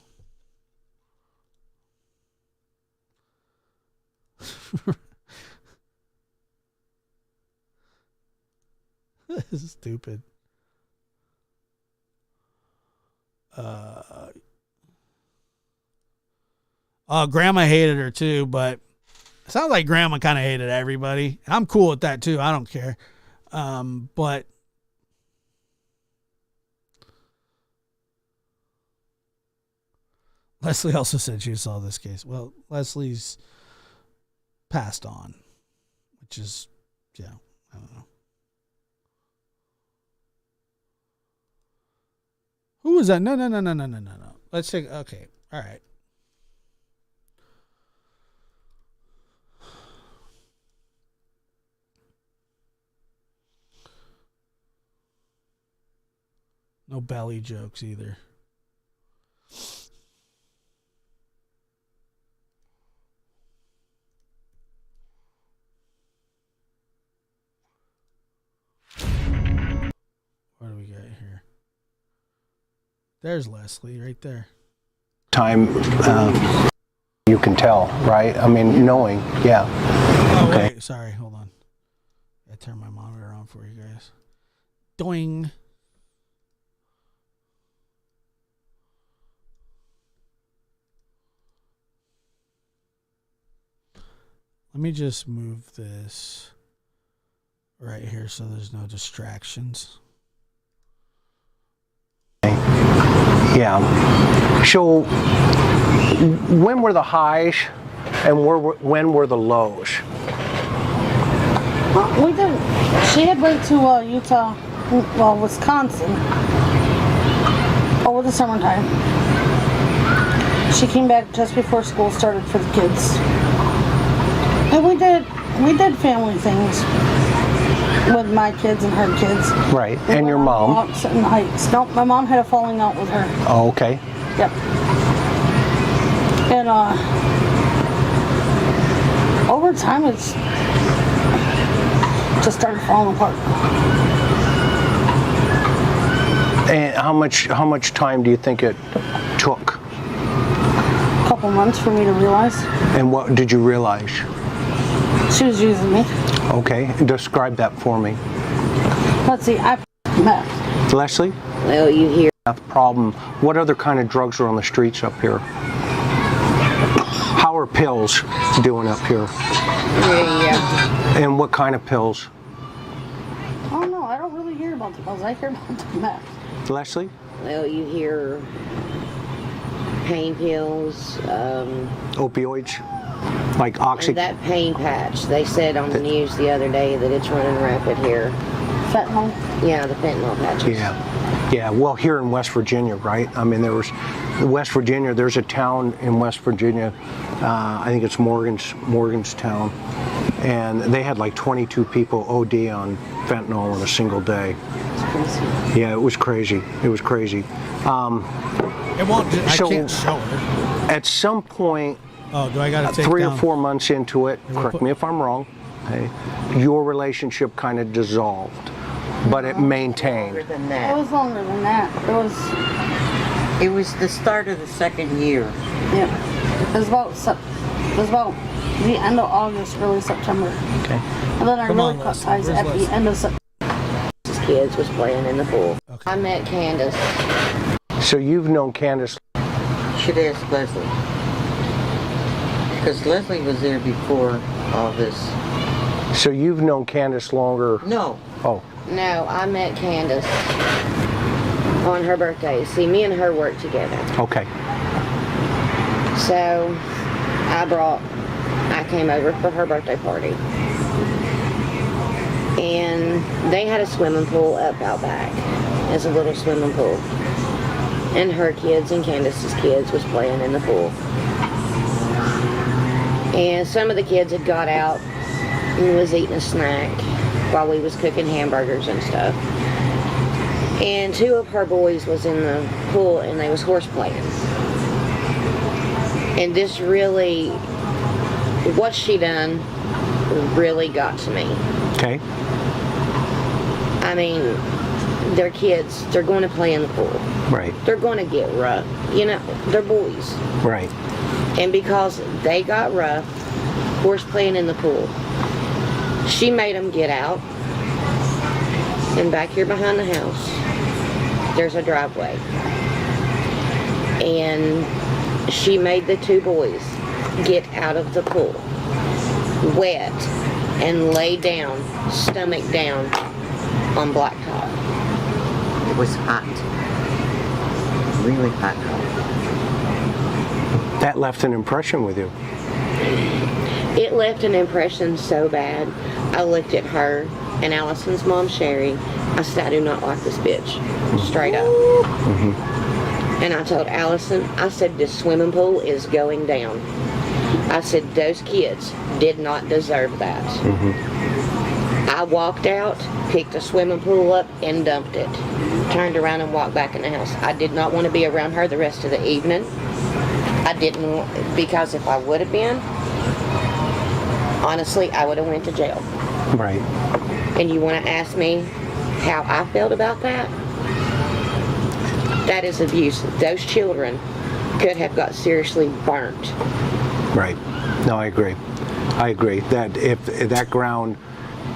This is stupid. Grandma hated her too, but it sounds like Grandma kind of hated everybody. I'm cool with that too. I don't care. But Leslie also said she saw this case. Well, Leslie's passed on, which is, yeah, I don't know. Who was that? No. Let's take, okay. All right. No belly jokes either. What do we got here? There's Leslie right there. Time, you can tell, right? I mean, knowing, yeah. Oh, okay. Wait, sorry, hold on. I turned my monitor on for you guys. Doing. Let me just move this right here so there's no distractions. Yeah. So, when were the highs and when were the lows? Well, we didn't. She had went to Utah, well, Wisconsin, over the summertime. She came back just before school started for the kids. And we did family things with my kids and her kids. Right, and your mom? In the Heights. No, my mom had a falling out with her. Oh, okay. Yep. And over time, it's just started falling apart. And how much time do you think it took? A couple months for me to realize. And what did you realize? She was using me. Okay, describe that for me. Let's see, I met. Leslie? Well, you hear Meth problem. What other kind of drugs are on the streets up here? How are pills doing up here? Yeah. And what kind of pills? Oh no, I don't really hear about the pills. I hear about the meth. Leslie? Well, you hear pain pills, Opioids? Like oxy? and that pain patch. They said on the news the other day that it's running rapid here. Fentanyl. Yeah, the fentanyl patches. Yeah, well, here in West Virginia, right? I mean, there's a town in West Virginia, I think it's Morganstown, and they had like 22 people OD on fentanyl in a single day. Yeah, it was crazy. It was crazy. It won't. I can't show it. At some point, do I got to take 3 down? or 4 months into it, correct me if I'm wrong, okay, your relationship kind of dissolved, but it maintained. It was longer than that. It was the start of the second year. Yeah. It was about the end of August, early September. Okay. And then I really cut ties at the end of September. His kids was playing in the pool. Okay. I met Candace. So you've known Candace. Should ask Leslie. Because Leslie was there before all this. So you've known Candace longer? No. Oh. No, I met Candace on her birthday. See, me and her worked together. Okay. So I came over for her birthday party. And they had a swimming pool up out back. It's a little swimming pool. And her kids and Candace's kids was playing in the pool. And some of the kids had got out and was eating a snack while we was cooking hamburgers and stuff. And 2 of her boys was in the pool and they was horse playing. And this really, what she done really got to me. Okay. I mean, they're kids, they're going to play in the pool. Right. They're going to get rough. You know, they're boys. Right. And because they got rough, horse playing in the pool, she made them get out. And back here behind the house, there's a driveway. And she made the 2 boys get out of the pool, wet, and lay down, stomach down, on blacktop. It was hot. Really hot. That left an impression with you. It left an impression so bad. I looked at her and Allison's mom, Sherry. I said, I do not like this bitch. Straight up. Mm-hmm. And I told Allison, I said, this swimming pool is going down. I said, those kids did not deserve that. Mm-hmm. I walked out, picked a swimming pool up, and dumped it. Turned around and walked back in the house. I did not want to be around her the rest of the evening. I didn't, because if I would have been, honestly, I would have went to jail. Right. And you want to ask me how I felt about that? That is abuse. Those children could have got seriously burnt. Right. No, I agree. I agree that if that ground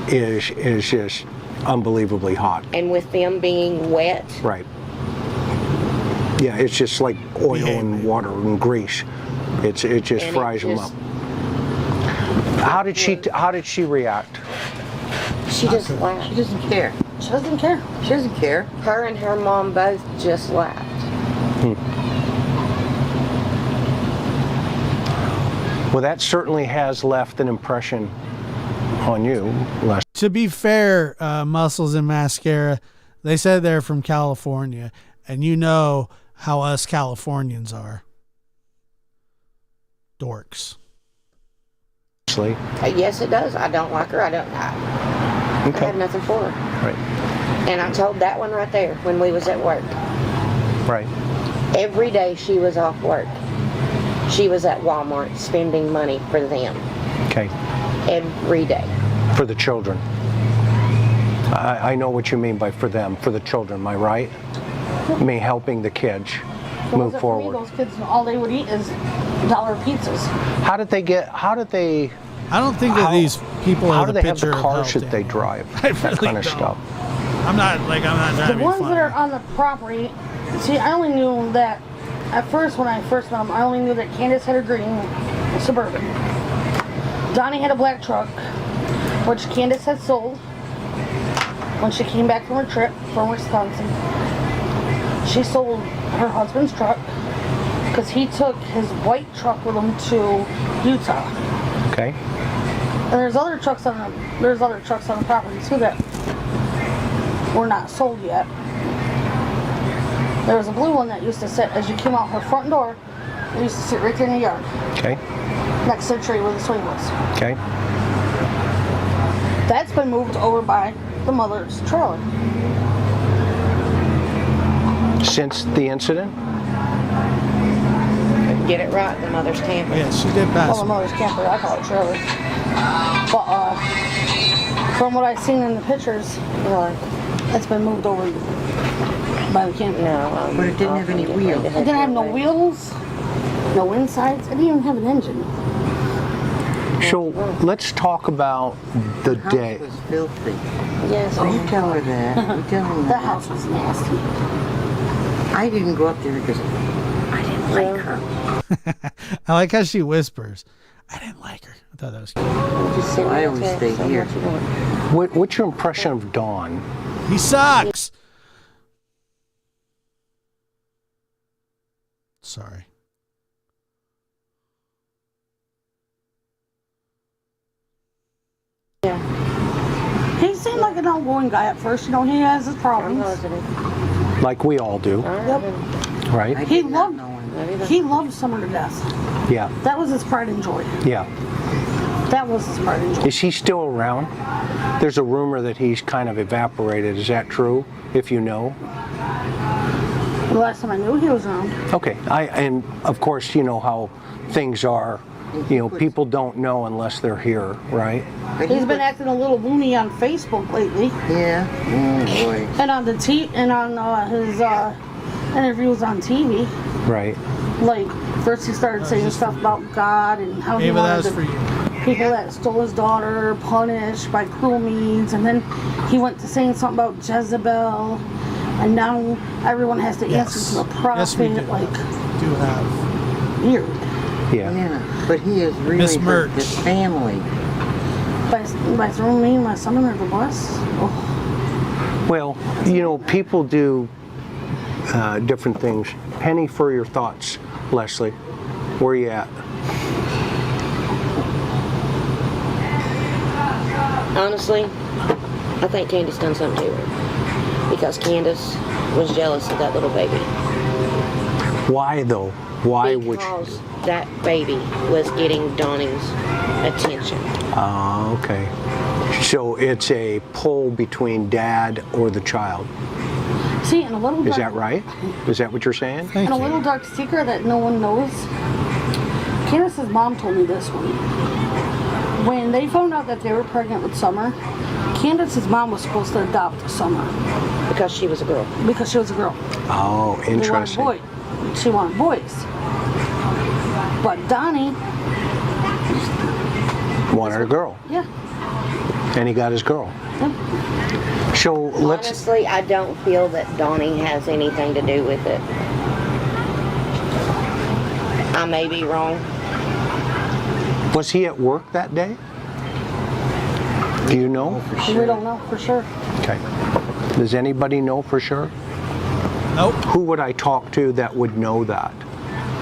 is just unbelievably hot. And with them being wet. Right. Yeah, it's just like oil and water and grease. It just fries them up. How did she react? She just laughed. She doesn't care. She doesn't care. She doesn't care. Her and her mom both just laughed. Well, that certainly has left an impression on you, Les. To be fair, Muscles and Mascara, they said they're from California, and you know how us Californians are. Dorks. Yes, it does. I don't like her. I have nothing for her. Right. And I told that one right there when we was at work. Right. Every day she was off work, she was at Walmart spending money for them. Okay. Every day. For the children. I know what you mean by for them, for the children, am I right? I mean, helping the kids move forward. Those kids, all they would eat is dollar pizzas. How did they? I don't think that these people how are do the they have picture the of cars health. that they drive? I That really kind of don't. stuff. I'm not The driving ones fun. that are on the property See, I only knew that at first when I first met him. I only knew that Candace had a green Suburban. Donnie had a black truck, which Candace had sold when she came back from her trip from Wisconsin. She sold her husband's truck because he took his white truck with him to Utah. Okay. And there's other trucks on the property too that were not sold yet. There was a blue one that used to sit as you came out her front door. It used to sit right there in the yard. Okay. Next to the tree where the swing was. Okay. That's been moved over by the mother's trailer. Since the incident? Get it right, the mother's camper. Yes, she did pass. Well, the mother's camper, I call it trailer. But from what I've seen in the pictures, it's been moved over by the camper. No, But it didn't have any wheels. It didn't have no wheels, no insides. It didn't even have an engine. So let's talk about the The house day. was filthy. Yes. You tell her that. You tell her The that. house was nasty. I didn't go up there because I didn't like her. I like how she whispers, I didn't like her. I thought that was cute. So I always stay here. What's your impression of Don? He sucks. Sorry. He seemed like an outgoing guy at first. You know, he has his problems. Like we all do, Yep. right? He loved Summer to death. Yeah. That was his pride and joy. Yeah. That was his pride and joy. Is he still around? There's a rumor that he's kind of evaporated. Is that true? If you know? The last time I knew he was around. Okay. And of course, you know how things are. You know, people don't know unless they're here, right? He's been acting a little loony on Facebook lately. Yeah. Oh boy. And on his interviews on TV. Right. Like, first he started saying stuff about God and how he Ava, that wanted was the for you. people that stole his daughter punished by cruel means. And then he went to saying something about Jezebel. And now everyone has to answer to the prophet. Yes, we do. Like, Do have. weird. Yeah. Yeah. But he is really Miss hurt Merch. his family. By throwing me and my son under the bus. Oh. Well, you know, people do different things. Penny, for your thoughts, Leslie. Where you at? Honestly, I think Candace done something to her. Because Candace was jealous of that little baby. Why though? Why would you? Because that baby was getting Donnie's attention. Oh, okay. So it's a pull between dad or the child. See, and a little Is dark, that right? Is that what you're saying? and a little dark secret that no one knows. Candace's mom told me this one. When they found out that they were pregnant with Summer, Candace's mom was supposed to adopt Summer. Because she was a girl. Because she was a girl. Oh, interesting. They wanted boys. She wanted boys. But Donnie, Wanted a girl, yeah. and he got his girl. So let's. Honestly, I don't feel that Donnie has anything to do with it. I may be wrong. Was he at work that day? Do you know? We don't know for sure. Okay. Does anybody know for sure? Nope. Who would I talk to that would know that?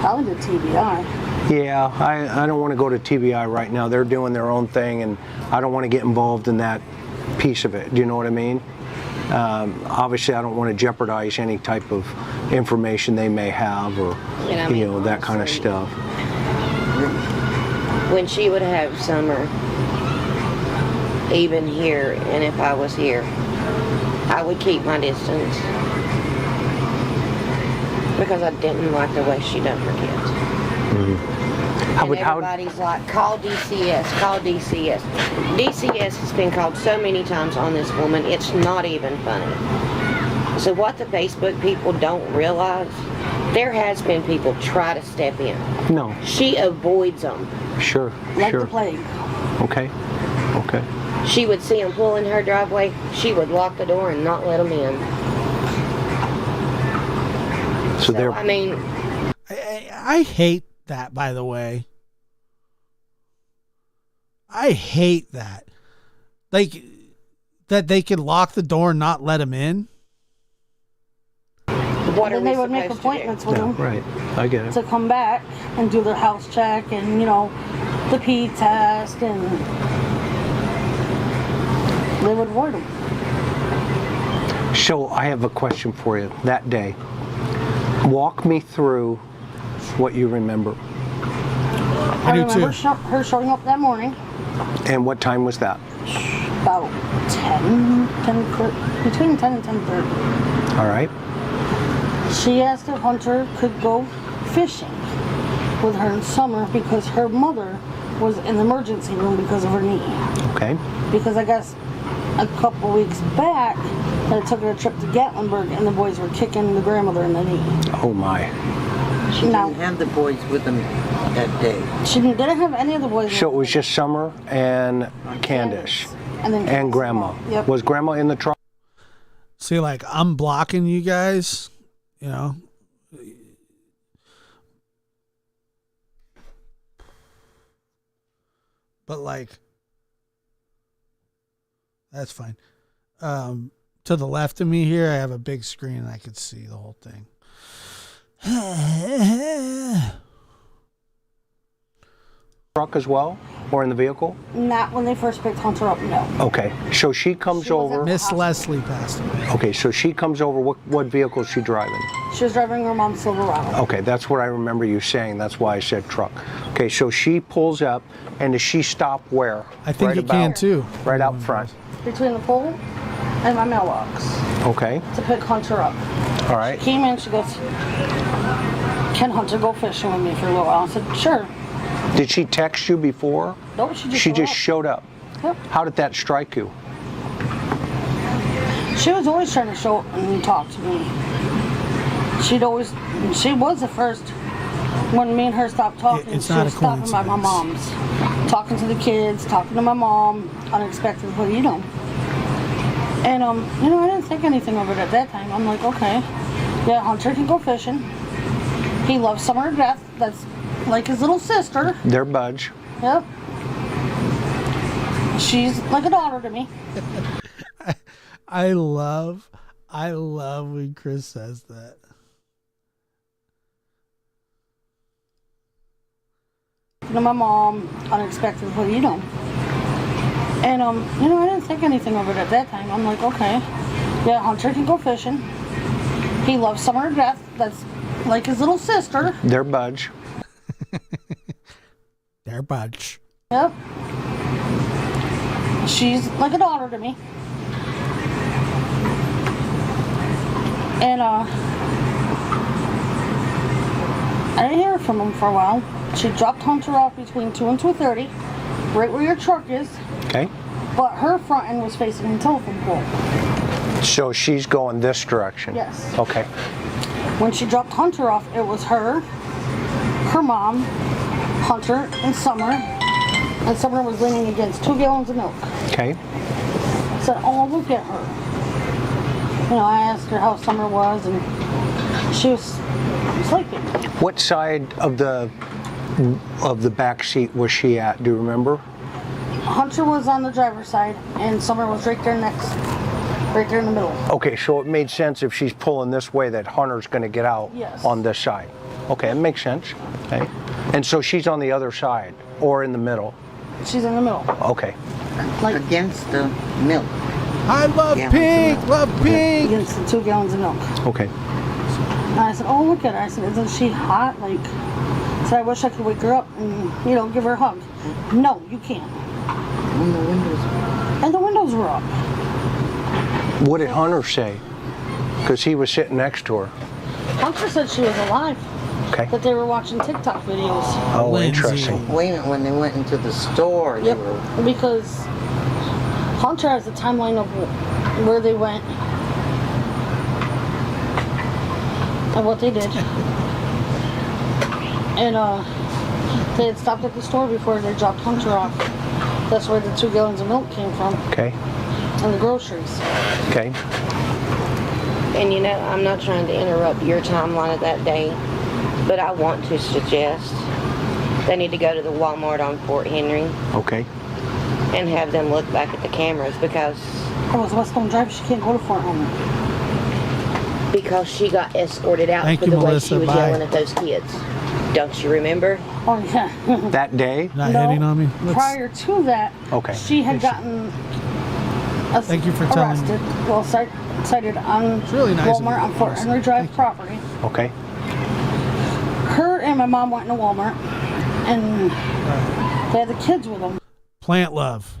Probably the TBI. Yeah, I don't want to go to TBI right now. They're doing their own thing, and I don't want to get involved in that piece of it. Do you know what I mean? Obviously, I don't want to jeopardize any type of information they may have, or And I mean, you know, that kind of stuff. When she would have Summer, even here, and if I was here, I would keep my distance. Because I didn't like the way she done her kids. Mm-hmm. Everybody's like, call DCS, call DCS. DCS has been called so many times on this woman, it's not even funny. So what the Facebook people don't realize, there has been people try to step in. No. She avoids them. Sure. Like sure. the plague. Okay. Okay. She would see them pull in her driveway, she would lock the door and not let them in. So they're. I mean, I hate that, by the way. I hate that. Like, that they could lock the door and not let him in. what are Then we they would make supposed to do? appointments with them Right, I get it. to come back and do their house check and, you know, the pee test, and they would avoid them. So I have a question for you. That day, walk me through what you remember. I remember her showing up that morning And what time was that? about 10, between 10 and 10:30. All right. She asked if Hunter could go fishing with her in summer because her mother was in the emergency room because of her knee. Okay. Because I guess a couple weeks back, they took her a trip to Gatlinburg and the boys were kicking the grandmother in the knee. Oh my. She didn't have the boys with them that day. She didn't have any of the boys. So it was just Summer and Candace. And Grandma. Yep. Was Grandma in the truck? See, like, I'm blocking you guys, you know. But, like, that's fine. To the left of me here, I have a big screen and I could see the whole thing. Truck as well? Or in the vehicle? Not when they first picked Hunter up, no. Okay. So she comes over. Miss Leslie passed away. Okay, so she comes over. What vehicle is she driving? She was driving her mom's Silverado. Okay, that's what I remember you saying. That's why I said truck. Okay, so she pulls up, and does she stop where? I think you can too. Right out front. Between the pole and my mailbox Okay. to pick Hunter up. All right. She came in, she goes, "Can Hunter go fishing with me for a little while?" I said, "Sure." Did she text you before? No, she just showed up. Yep. How did that strike you? She was always trying to show up and talk to me. She was the first, when me and her stopped talking, It's she not was a stopping by my coincidence. mom's. Talking to the kids, talking to my mom, unexpectedly, you know. And, you know, I didn't think anything of it at that time. I'm like, okay, yeah, Hunter can go fishing. He loves Summer to death. That's like his little sister. They're budge. Yep. She's like a daughter to me. I love when Chris says that. To my mom, unexpectedly, you know. And, you know, I didn't think anything of it at that time. I'm like, okay, yeah, Hunter can go fishing. He loves Summer to death. That's like his little sister. They're budge. They're budge. Yep. She's like a daughter to me. And, I didn't hear from him for a while. She dropped Hunter off between 2 and 2:30, right where your truck is. Okay. But her front end was facing the telephone pole. So she's going this direction? Yes. Okay. When she dropped Hunter off, it was her mom, Hunter, and Summer. And Summer was leaning against 2 gallons of milk. Okay. I said, "Oh, look at her." You know, I asked her how Summer was, and she was sleeping. What side of the back seat was she at? Do you remember? Hunter was on the driver's side, and Summer was right there next, right there in the middle. Okay, so it made sense if she's pulling this way that Hunter's going to get out on this side. Okay, it makes sense. Okay. And so she's on the other side or in the middle? She's in the middle. Okay. Like against the milk. I love pink, love pink. Against the 2 gallons of milk. Okay. And I said, "Oh, look at her." I said, "Isn't she hot?" Like, I said, "I wish I could wake her up and, you know, give her a hug." "No, you can't." When the windows And the windows were up. What did Hunter say? Because he was sitting next to her. Hunter said she was alive. Okay. That they were watching TikTok videos. Oh, interesting. Wait a minute, when they went into the store, Yep, they were... because Hunter has a timeline of where they went and what they did. And they had stopped at the store before they dropped Hunter off. That's where the 2 gallons of milk came from. Okay. And the groceries. Okay. And you know, I'm not trying to interrupt your timeline of that day, but I want to suggest they need to go to the Walmart on Fort Henry. Okay. And have them look back at the cameras because... That was Westbound Drive. She can't go to Fort Henry. Because she got escorted out Thank for you, the Melissa. way she was Bye. yelling at those kids. Don't you remember? Oh, yeah. That day? Not hitting on me? Prior to that, Okay. she had gotten Thank you for telling me. arrested. Well, cited on really nice of Walmart you, on Fort Melissa. Henry Drive property. Okay. Her and my mom went to Walmart, and they had the kids with them. Plant love.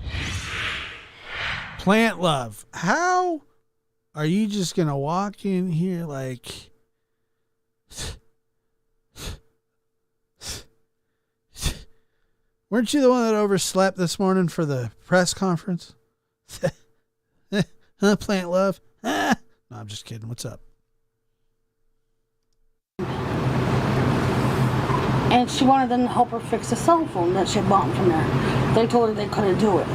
Plant love. How are you just going to walk in here like... Weren't you the one that overslept this morning for the press conference? Huh, Plant love? No, I'm just kidding. What's up? And she wanted them to help her fix a cell phone that she had bought from there. They told her they couldn't do it.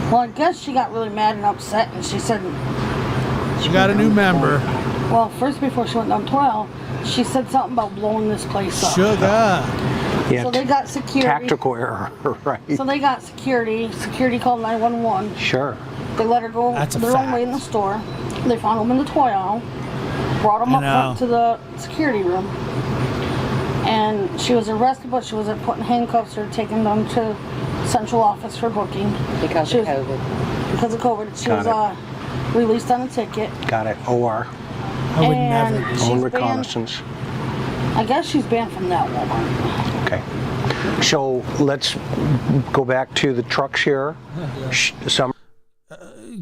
Well, I guess she got really mad and upset, and she said... She got a new member. Well, first, before she went down 12, she said something about blowing this place up. Sugar. Yeah, So they got security. tactical error, right? So they got security. Security called 911. Sure. They let her go That's a their own way fact. in the store. They found them in the toy aisle. Brought them I up front know. to the security room. And she was arrested, but she wasn't put in handcuffs or taken them to central office for booking. Because She of was- COVID. Because of COVID. She Got was released on a ticket. Got it. OR. I would And never. she's Own banned- reconnaissance. I guess she's banned from that Walmart. Okay. So let's go back to the truck share. Some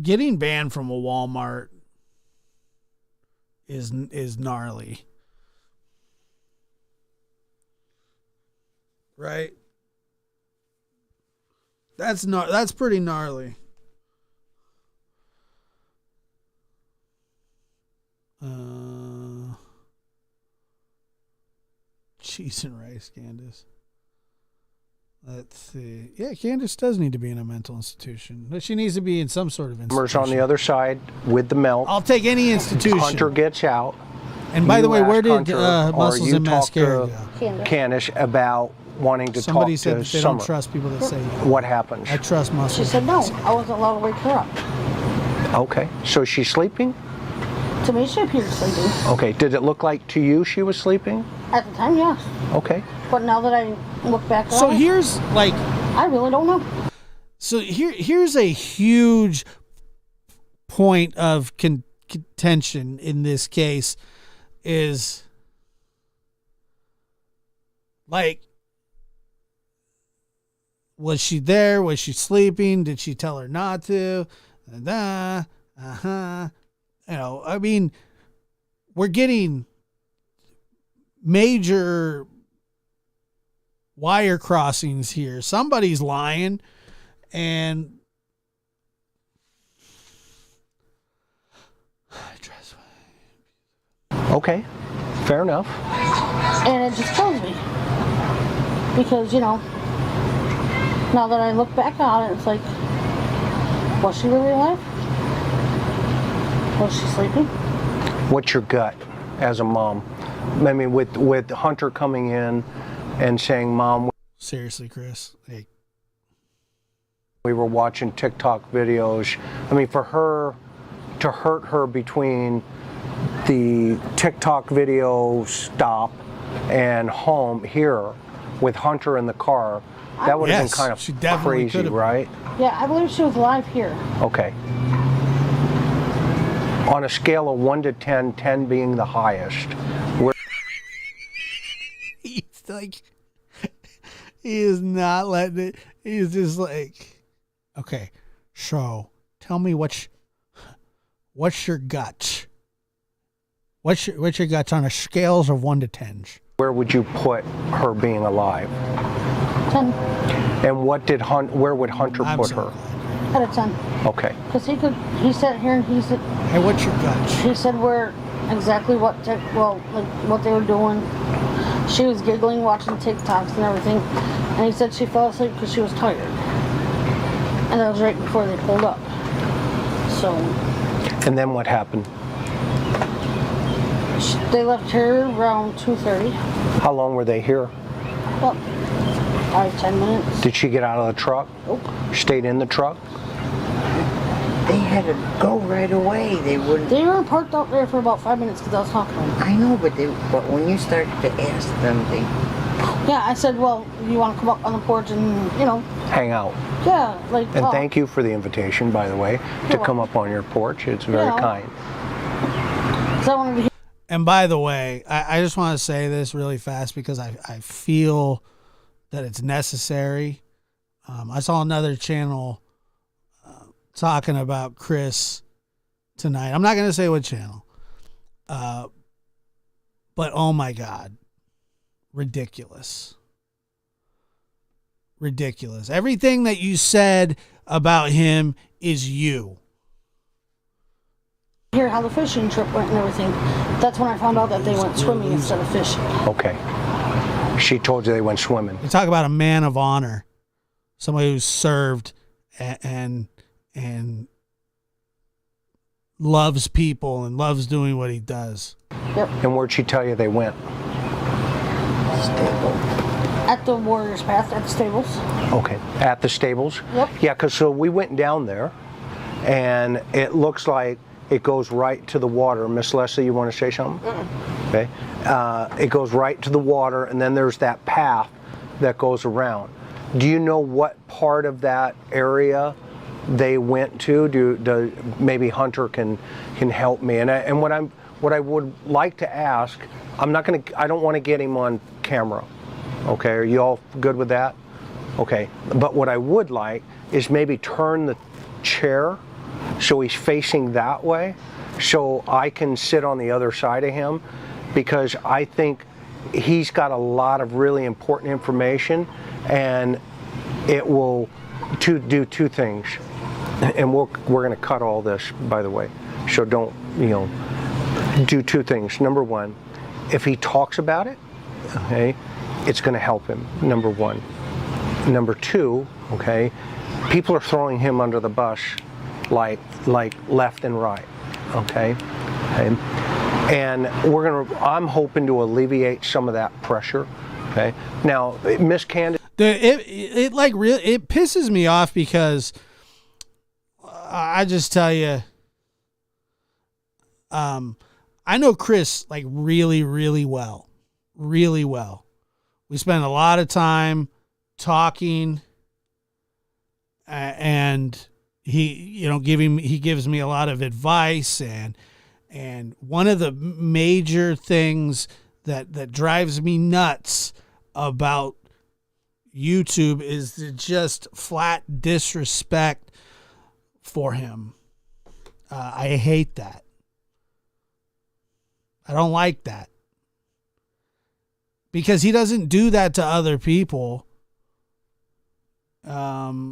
Getting banned from a Walmart is gnarly. Right? That's pretty gnarly. Cheese and rice, Candace. Let's see. Yeah, Candace does need to be in a mental institution. But she needs to be in some sort of Summer's institution. on the other side with the milk. I'll take any institution. Hunter gets out. And by the way, You where ask did Hunter, or Muscles you and talk Mascara to go? Candace about wanting to Somebody talk said to that they Summer. don't trust people that say that. What happens? I trust Muscles. She said no. I wasn't allowed to wake her up. Okay. So she's sleeping? To me, she appeared sleeping. Okay. Did it look like to you she was sleeping? At the time, yes. Okay. But now that I look back So on it, here's like, I really don't know. so here's a huge point of contention in this case is like, was she there? Was she sleeping? Did she tell her not to? You know, I mean, we're getting major wire crossings here. Somebody's lying, and Okay. Fair enough. And it just kills me. Because, you know, now that I look back on it, it's like, was she really alive? Was she sleeping? What's your gut as a mom? I mean, with Hunter coming in and saying, "Mom, seriously, Chris, hey, we were watching TikTok videos." I mean, for her to hurt her between the TikTok video stop and home here with Hunter in the car, that would have Yes, been kind of she definitely crazy, could've. right? Yeah, I believe she was alive here. Okay. On a scale of 1 to 10, 10 being the highest, where he's like, he is not letting it. He's just like, okay, so tell me what's your gut? What's your guts on a scales of 1 to 10? where would you put her being alive? 10 And where would Hunter put her? out of 10. Okay. Because he sat here and he said, hey, what's your gut? He said where exactly what they were doing. She was giggling, watching TikToks and everything. And he said she fell asleep because she was tired. And that was right before they pulled up. So. And then what happened? They left here around 2:30. How long were they here? About 5-10 minutes. Did she get out of the truck? Nope. Stayed in the truck? They had to go right away. They wouldn't. They were parked out there for about 5 minutes because I was talking to them. I know, but when you started to ask them, they. Yeah, I said, well, you want to come up on the porch and, Hang out. Yeah, like. And thank you for the invitation, by the way, to come up on your porch. It's very kind. So I wanted to. And by the way, I just want to say this really fast because I feel that it's necessary. I saw another channel talking about Chris tonight. I'm not going to say what channel. But oh my God. Ridiculous. Ridiculous. Everything that you said about him is you. Hear how the fishing trip went and everything. That's when I found out that they went swimming instead of fishing. Okay. She told you they went swimming. You talk about a man of honor, somebody who's served and loves people and loves doing what he does. Yep. And where'd she tell you they went? Stable. At the Warriors Path at the stables. Okay. At the stables? Yep. Yeah, because so we went down there, and it looks like it goes right to the water. Miss Leslie, you want to say something? Okay. It goes right to the water, and then there's that path that goes around. Do you know what part of that area they went to? Maybe Hunter can help me. And what I would like to ask, I don't want to get him on camera. Okay, are you all good with that? Okay, but what I would like is maybe turn the chair so he's facing that way, so I can sit on the other side of him, because I think he's got a lot of really important information, and it will do two things. And we're going to cut all this, by the way, so don't, do two things. Number one, if he talks about it, okay, it's going to help him, number one. Number two, okay, people are throwing him under the bus like left and right, okay? And I'm hoping to alleviate some of that pressure, okay? Now, Miss Candace, It pisses me off because I just tell you, I know Chris like really, really well, really well. We spend a lot of time talking, and he gives me a lot of advice, and one of the major things that drives me nuts about YouTube is the just flat disrespect for him. I hate that. I don't like that. Because he doesn't do that to other people. Have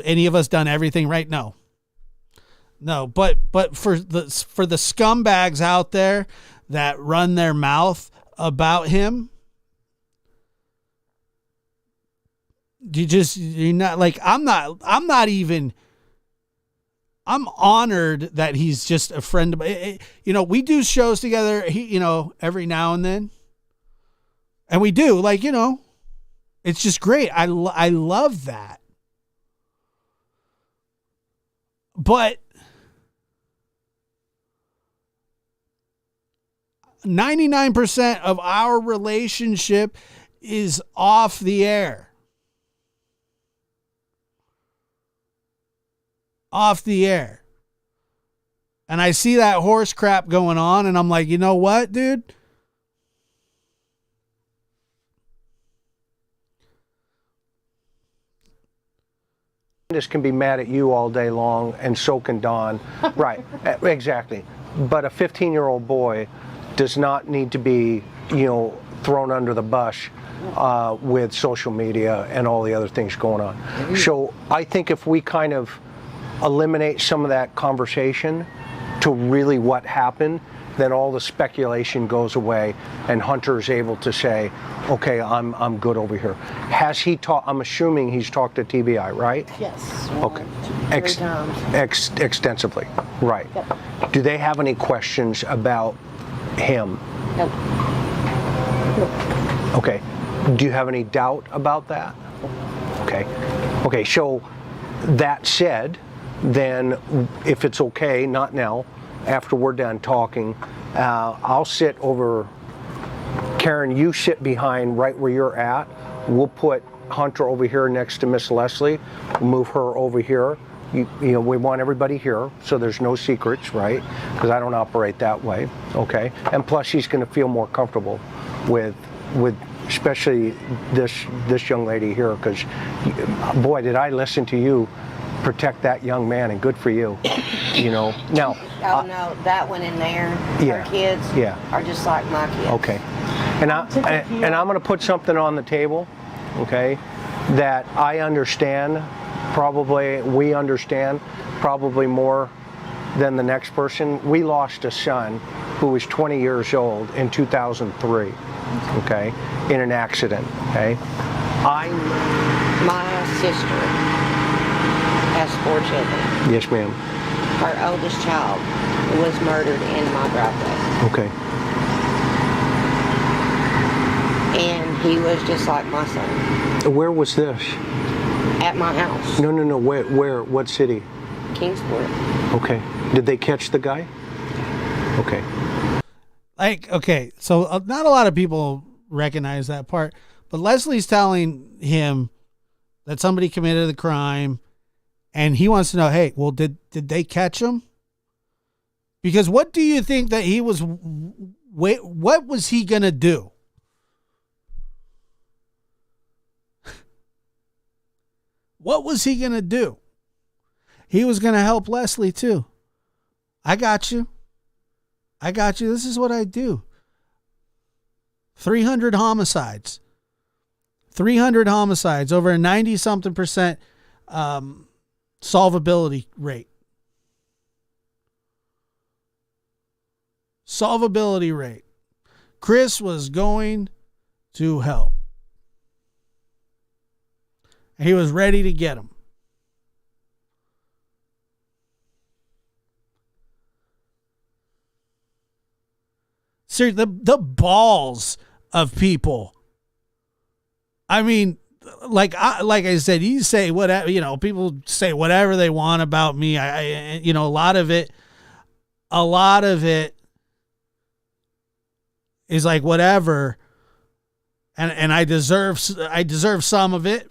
any of us done everything right? No. But for the scumbags out there that run their mouth about him, you're not like, I'm honored that he's just a friend of mine. We do shows together, every now and then. And we do, it's just great. I love that. But 99% of our relationship is off the air. Off the air. And I see that horse crap going on, and I'm like, you know what, dude? This can be mad at you all day long, and so can Don. Right, exactly. But a 15-year-old boy does not need to be, thrown under the bus with social media and all the other things going on. So I think if we kind of eliminate some of that conversation to really what happened, then all the speculation goes away, and Hunter is able to say, okay, I'm good over here. Has he talked? I'm assuming he's talked to TBI, right? Yes. Okay. 3 times. Extensively, right. Yep. Do they have any questions about him? Nope. Okay. Do you have any doubt about that? Okay. Okay, so that said, then if it's okay, not now, after we're done talking, I'll sit over, Karen, you sit behind right where you're at. We'll put Hunter over here next to Miss Leslie, move her over here. You know, we want everybody here, so there's no secrets, right? Because I don't operate that way, okay? And plus, she's going to feel more comfortable with especially this young lady here, because, boy, did I listen to you protect that young man, and good for you, you know. Now, oh no, that one in there, yeah, her kids are just like my kids. Okay, and I'm going to put something on the table, okay, that I understand. Probably we understand probably more than the next person. We lost a son who was 20 years old in 2003, okay, in an accident, okay. My sister has 4 children. Yes, ma'am. Her oldest child was murdered in my driveway. Okay. And he was just like my son. Where was this? At my house. No. Where? What city? Kingsport. Okay. Did they catch the guy? Okay. Like, okay, so not a lot of people recognize that part, but Leslie's telling him that somebody committed the crime, and he wants to know, hey, well, did they catch him? Because what do you think that he was? What was he gonna do? What was he going to do? He was going to help Leslie too. I got you. This is what I do. 300 homicides. 300 homicides, over a 90-something% solvability rate. Solvability rate. Chris was going to help. He was ready to get him. Seriously, the balls of people. I mean, like I said, you say whatever, you know, people say whatever they want about me. I you know, a lot of it is like whatever, and I deserve some of it.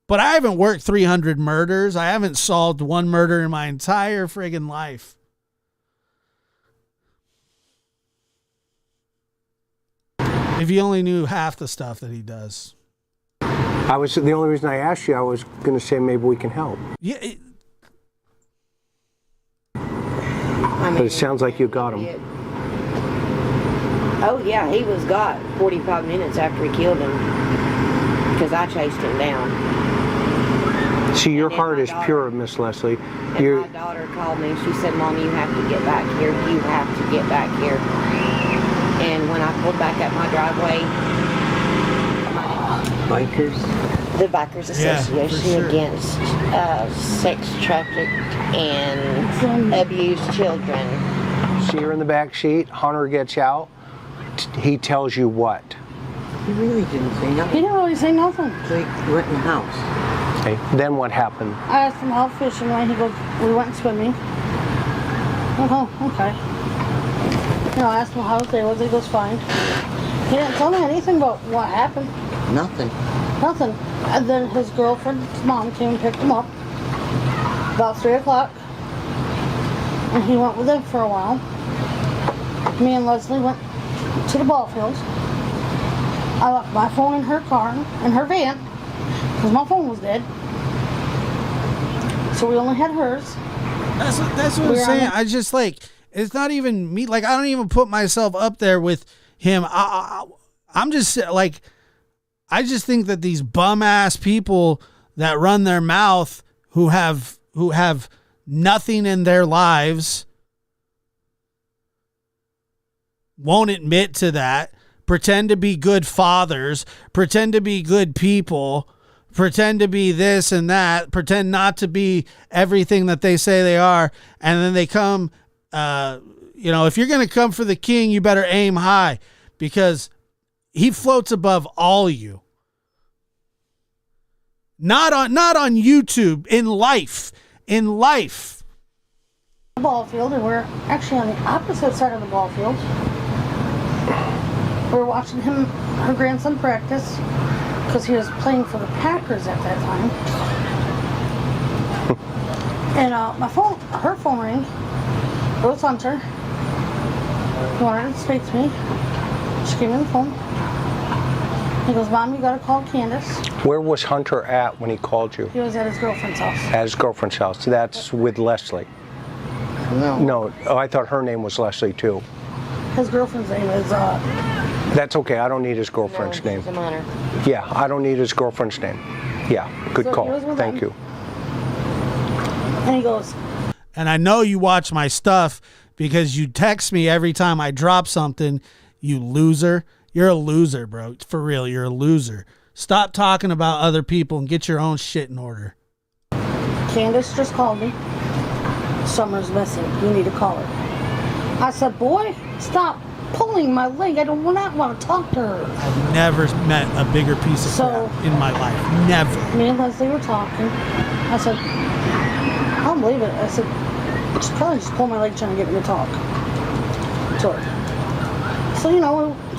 But I haven't worked 300 murders. I haven't solved one murder in my entire friggin' life. If you only knew half the stuff that he does. The only reason I asked you, I was going to say maybe we can help. Yeah. But it sounds like you got him. Oh yeah, he was got 45 minutes after he killed him, because I chased him down. See, your heart is pure, Miss Leslie. And my daughter called me. She said, Mom, you have to get back here. You have to get back here. And when I pulled back up my driveway, the Bikers Association Against Sex Trafficked and Abused Children. See her in the back seat. Hunter gets out. He tells you what? He really didn't say nothing. He didn't really say nothing. They went in the house. Okay. Then what happened? I asked him how fishing went. He goes, we went swimming. Oh, okay. You know, I asked him how his day was. He goes, fine. He didn't tell me anything about what happened. Nothing. Nothing. And then his girlfriend's mom came and picked him up about 3 o'clock. And he went with them for a while. Me and Leslie went to the ball field. I left my phone in her car, in her van, because my phone was dead. So we only had hers. That's what I'm saying. I just like, it's not even me. Like, I don't even put myself up there with him. I'm just like, I just think that these bum ass people that run their mouth, who have nothing in their lives, won't admit to that, pretend to be good fathers, pretend to be good people, pretend to be this and that, pretend not to be everything that they say they are, and then they come, if you're going to come for the king, you better aim high, because he floats above all of you. Not on YouTube, in life. The ball field, and we're actually on the opposite side of the ball field. We're watching her grandson practice, because he was playing for the Packers at that time. And her phone rang. It was Hunter. He wanted to speak to me. She gave me the phone. He goes, Mom, you gotta call Candace. Where was Hunter at when he called you? He was at his girlfriend's house. At his girlfriend's house. That's with Leslie. No. Oh, I thought her name was Leslie too. His girlfriend's name is That's okay. I don't need his girlfriend's name. She's a minor. Yeah, I don't need his girlfriend's name. Yeah, good So he call. was with Thank them. you. And he goes, And I know you watch my stuff because you text me every time I drop something, you loser. You're a loser, bro. For real, you're a loser. Stop talking about other people and get your own shit in order. Candace just called me. Summer's missing. You need to call her. I said, boy, stop pulling my leg. I don't want to talk to her. I've never met a bigger piece of crap in my life. Never. Me and Leslie were talking. I said, I don't believe it. I said, she's probably just pulling my leg trying to get me to talk to her. So, we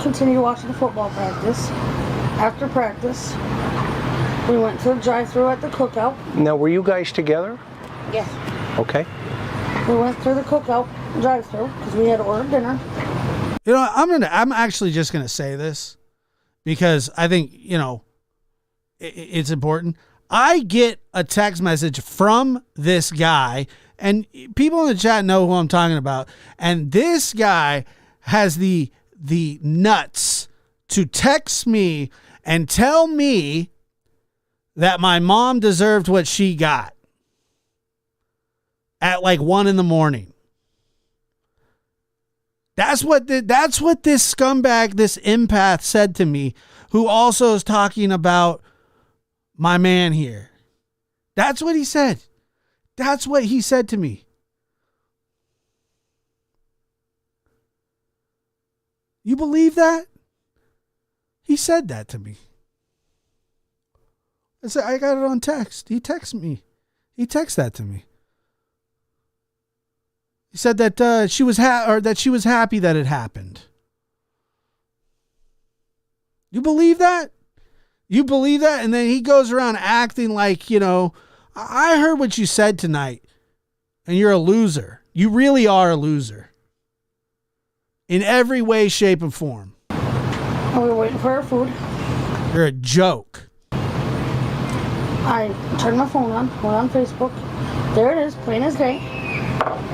continued watching the football practice. After practice, we went to the drive-thru at the cookout. Now, were you guys together? Yes. Okay. We went through the cookout drive-thru because we had ordered dinner. I'm actually just gonna say this because I think it's important. I get a text message from this guy, and people in the chat know who I'm talking about. And this guy has the nuts to text me and tell me that my mom deserved what she got at like 1 a.m. That's what this scumbag, this empath said to me, who also is talking about my man here. That's what he said. That's what he said to me. You believe that? He said that to me. I said, I got it on text. He texted me. He texted that to me. He said that she was happy that it happened. You believe that? You believe that? And then he goes around acting like, I heard what you said tonight, and you're a loser. You really are a loser. In every way, shape, and form. We were waiting for our food. You're a joke. I turned my phone on, went on Facebook. There it is, plain as day.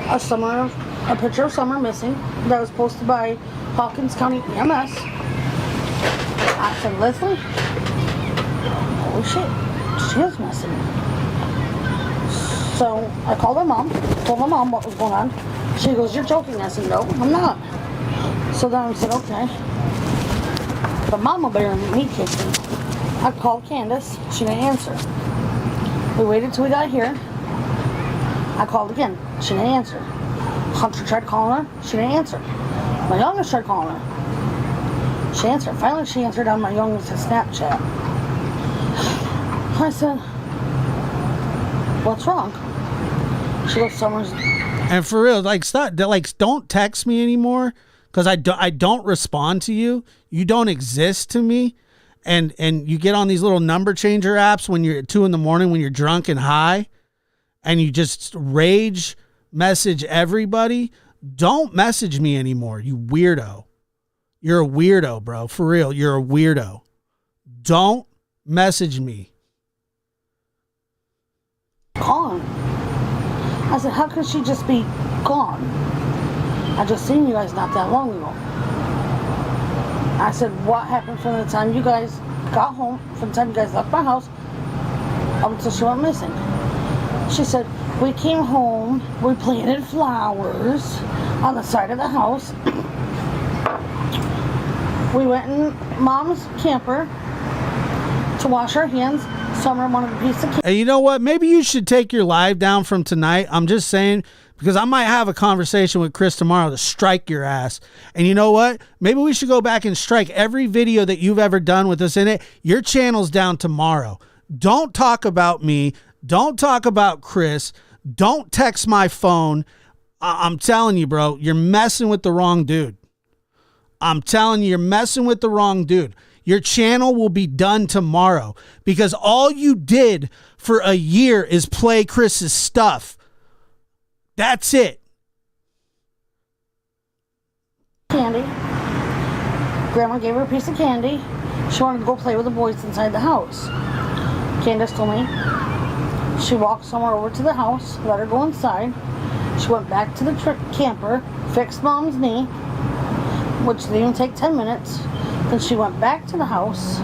A picture of Summer missing that was posted by Hawkins County EMS. I said, Leslie, holy shit, she is missing. So I called my mom, told my mom what was going on. She goes, you're joking. I said, no, I'm not. So then I said, okay. But Mama Bear and me kicked in. I called Candace. She didn't answer. We waited till we got here. I called again. She didn't answer. Hunter tried calling her. She didn't answer. My youngest tried calling her. She answered. Finally, she answered on my youngest's Snapchat. I said, what's wrong? She goes, Summer's... And for real, stop. Don't text me anymore. Because I don't respond to you. You don't exist to me. And you get on these little number changer apps when you're at 2 a.m. when you're drunk and high. And you just rage message everybody. Don't message me anymore, you weirdo. You're a weirdo, bro. For real, you're a weirdo. Don't message me. Gone. I said, how could she just be gone? I just seen you guys not that long ago. I said, what happened from the time you guys got home, from the time you guys left my house, up until she went missing? She said, we came home, we planted flowers on the side of the house. We went in Mom's camper. to wash our hands. Summer wanted a piece of candy. And you know what? Maybe you should take your live down from tonight. I'm just saying, because I might have a conversation with Chris tomorrow to strike your ass. And you know what? Maybe we should go back and strike every video that you've ever done with us in it. Your channel's down tomorrow. Don't talk about me. Don't talk about Chris. Don't text my phone. I'm telling you, bro, you're messing with the wrong dude. I'm telling you, you're messing with the wrong dude. Your channel will be done tomorrow because all you did for a year is play Chris's stuff. That's it. Candy. Grandma gave her a piece of candy. She wanted to go play with the boys inside the house. Candace told me. She walked somewhere over to the house, let her go inside. She went back to the camper, fixed Mom's knee, which didn't even take 10 minutes. Then she went back to the house,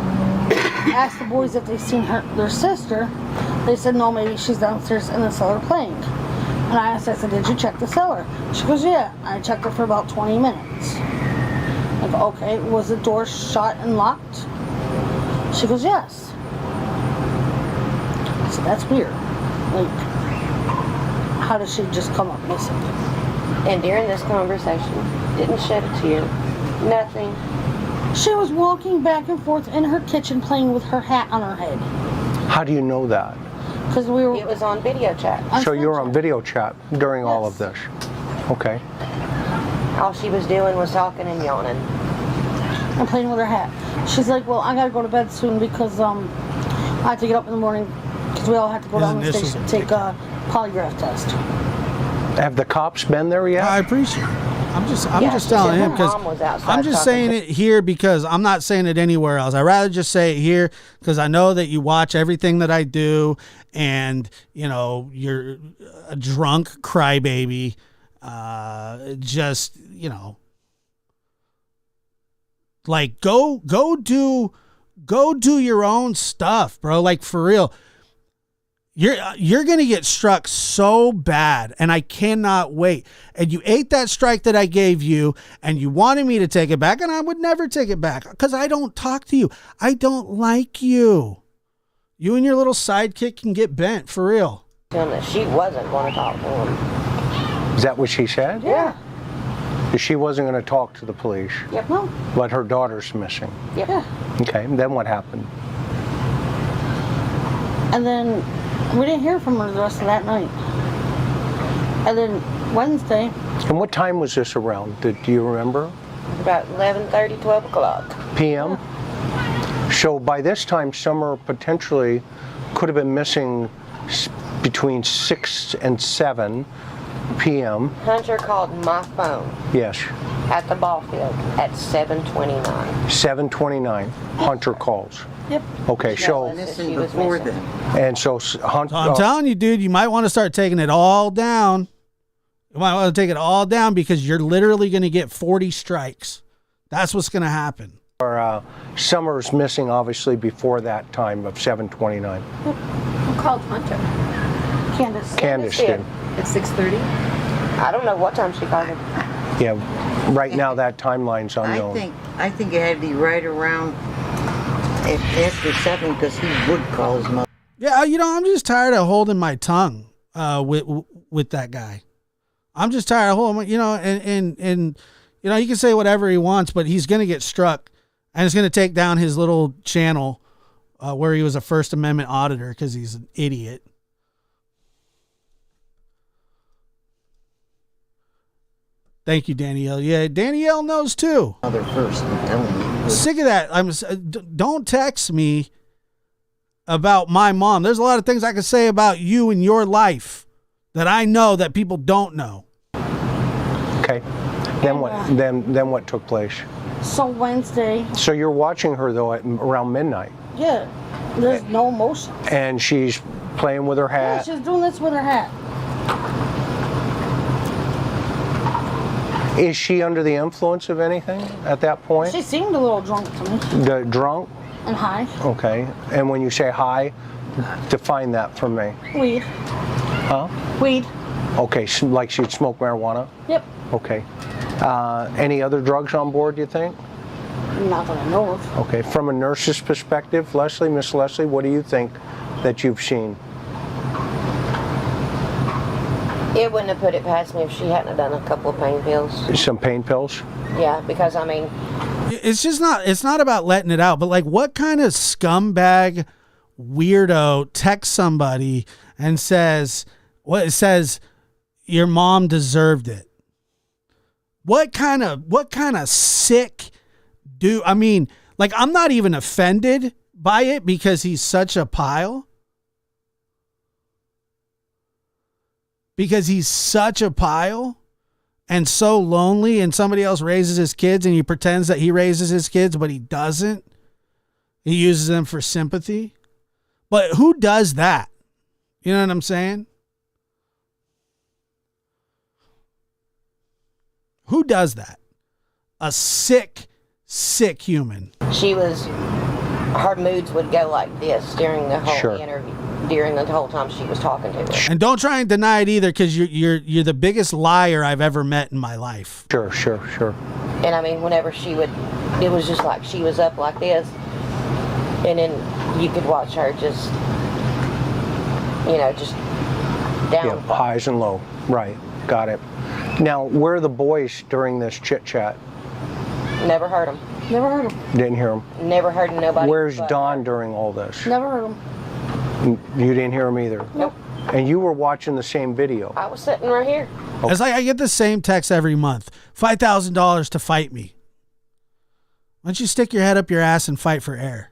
asked the boys if they'd seen their sister. They said, no, maybe she's downstairs in the cellar playing. And I said, did you check the cellar? She goes, yeah. I checked it for about 20 minutes. I go, okay, was the door shut and locked? She goes, yes. I said, that's weird. Like, how does she just come up missing? And during this conversation, didn't shed a tear. Nothing. She was walking back and forth in her kitchen playing with her hat on her head. How do you know that? Because we were... It was on video chat. So you were on video chat during all of this? Okay. All she was doing was talking and yawning. And playing with her hat. She's like, well, I gotta go to bed soon because I have to get up in the morning because we all have to go down the station to take a polygraph test. Have the cops been there yet? I appreciate it. I'm just telling him because I'm just saying it here because I'm not saying it anywhere else. I'd rather just say it here because I know that you watch everything that I do and, you know, you're a drunk crybaby. Just, you know, like go do your own stuff, bro. Like for real. You're going to get struck so bad, and I cannot wait. And you ate that strike that I gave you, and you wanted me to take it back, and I would never take it back because I don't talk to you. I don't like you. You and your little sidekick can get bent, for real. She wasn't going to talk to him. Is that what she said? Yeah. She wasn't going to talk to the police? Yep. No. But her daughter's missing? Yep. Yeah. Okay, then what happened? And then... we didn't hear from her the rest of that night. And then Wednesday. And what time was this around? Do you remember? About 11:30, 12 o'clock. PM? Yeah. So by this time, Summer potentially could have been missing between 6 and 7 p.m. Hunter called my phone. Yes. At the ball field at 7:29. 7:29. Hunter calls. Yep. Okay, so before then. And so Hunter. I'm telling you, dude, you might want to start taking it all down. You might want to take it all down because you're literally going to get 40 strikes. That's what's going to happen. Summer's missing, obviously, before that time of 7:29. Who called Hunter? Candace did. At 6:30? I don't know what time she called him. Yeah, right now that timeline's unknown. I think it had to be right around after 7 because he would call his mother. Yeah, you know, I'm just tired of holding my tongue with that guy. I'm just tired of holding, you know, and you know, he can say whatever he wants, but he's going to get struck, and it's going to take down his little channel where he was a First Amendment auditor because he's an idiot. Thank you, Danielle. Yeah, Danielle knows too. Mother first, I'm telling you. Sick of that. Don't text me about my mom. There's a lot of things I can say about you and your life that I know that people don't know. Okay. Then what? Then what took place? So Wednesday. So you're watching her though at around midnight. Yeah. There's no emotion. And she's playing with her hat. Yeah, she's doing this with her hat. Is she under the influence of anything at that point? She seemed a little drunk to me. Drunk? And high. Okay. And when you say high, define that for me. Weed. Huh? Weed. Okay, like she'd smoke marijuana? Yep. Okay. Any other drugs on board, do you think? Not that I know of. Okay, from a nurse's perspective, Leslie, Miss Leslie, what do you think that you've seen? It wouldn't have put it past me if she hadn't have done a couple of pain pills. Some pain pills? Yeah, because I mean, it's not about letting it out, but like, what kind of scumbag weirdo texts somebody and says your mom deserved it? What kind of sick dude? I mean, like, I'm not even offended by it because he's such a pile. Because he's such a pile and so lonely, and somebody else raises his kids and he pretends that he raises his kids, but he doesn't. He uses them for sympathy. But who does that? You know what I'm saying? Who does that? A sick human. Her moods would go like this during the whole interview, during the whole time she was talking to her. And don't try and deny it either, because you're the biggest liar I've ever met in my life. Sure. And I mean, whenever it was just like she was up like this, and then you could watch her just down. Yeah, highs and low. Right, got it. Now, where are the boys during this chit chat? Never heard them. Never heard him. Didn't hear them. Never heard nobody. Where's Don during all this? Never heard him. You didn't hear him either? Nope. And you were watching the same video? I was sitting right here. It's like I get the same text every month. $5,000 to fight me. Why don't you stick your head up your ass and fight for air?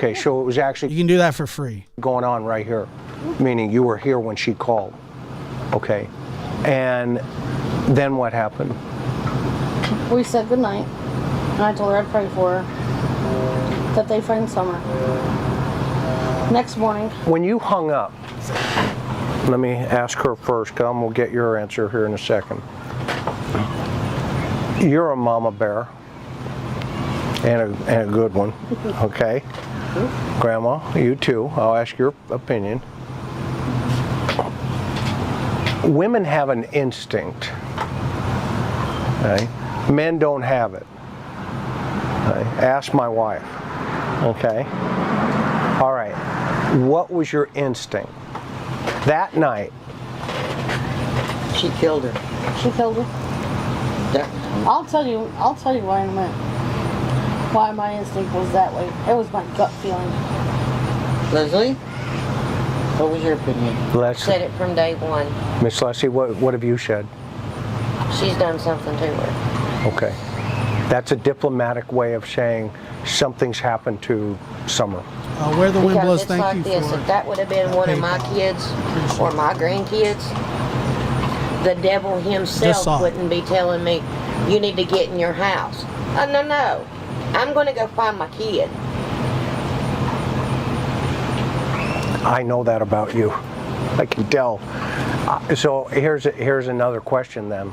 Okay, so it was actually... You can do that for free. Going on right here. Meaning you were here when she called. Okay. And then what happened? We said goodnight. And I told her I'd pray for her, that they find Summer. Next morning. When you hung up, let me ask her first, because we'll get your answer here in a second. You're a mama bear, and a good one, okay? Grandma, you too. I'll ask your opinion. Women have an instinct, okay? Men don't have it. Okay? Ask my wife, okay? All right, what was your instinct? That night. She killed her. She killed her. Definitely. I'll tell you why in a minute. Why my instinct was that way. It was my gut feeling. Leslie? What was your opinion? Said it from day one. Miss Leslie, what have you said? She's done something to her. Okay. That's a diplomatic way of saying something's happened to Summer. Where the wind Because blows, it's thank like you this. for If that would have been one of my kids or my grandkids, the devil himself wouldn't be telling me, you need to get in your house. No. I'm going to go find my kid. I know that about you. I can tell. So here's another question then.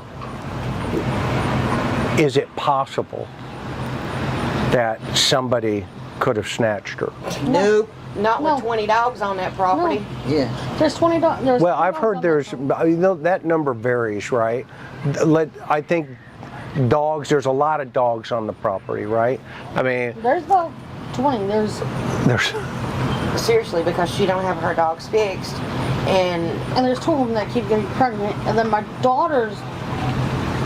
Is it possible that somebody could have snatched her? Nope. Not with 20 dogs on that property. No. Yeah. There's 20 dogs. Well, I've heard that number varies, right? I think there's a lot of dogs on the property, right? I mean, there's about 20. There's seriously, because she don't have her dogs fixed, and there's two of them that keep getting pregnant, and then my daughters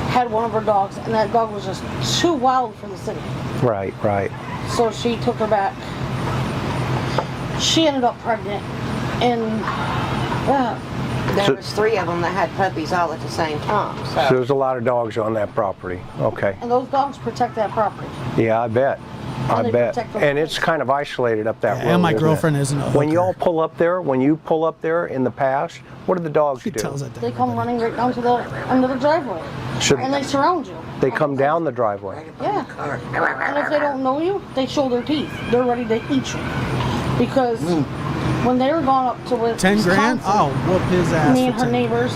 had one of her dogs, and that dog was just too wild for the city. Right. So she took her back. She ended up pregnant, and there was 3 of them that had puppies all at the same time. So there's a lot of dogs on that property. Okay. And those dogs protect that property. Yeah, I bet. And I bet. And it's kind of isolated up that road. And my girlfriend isn't a hooker. When you pull up there in the past, what do the dogs do? They come running right down to the end of the driveway. And they surround you. They come down the driveway. Yeah. And if they don't know you, they show their teeth. They're ready to eat you. Because when they were going up to Wisconsin, 10 grand? Oh, whoop his ass. me and her neighbors,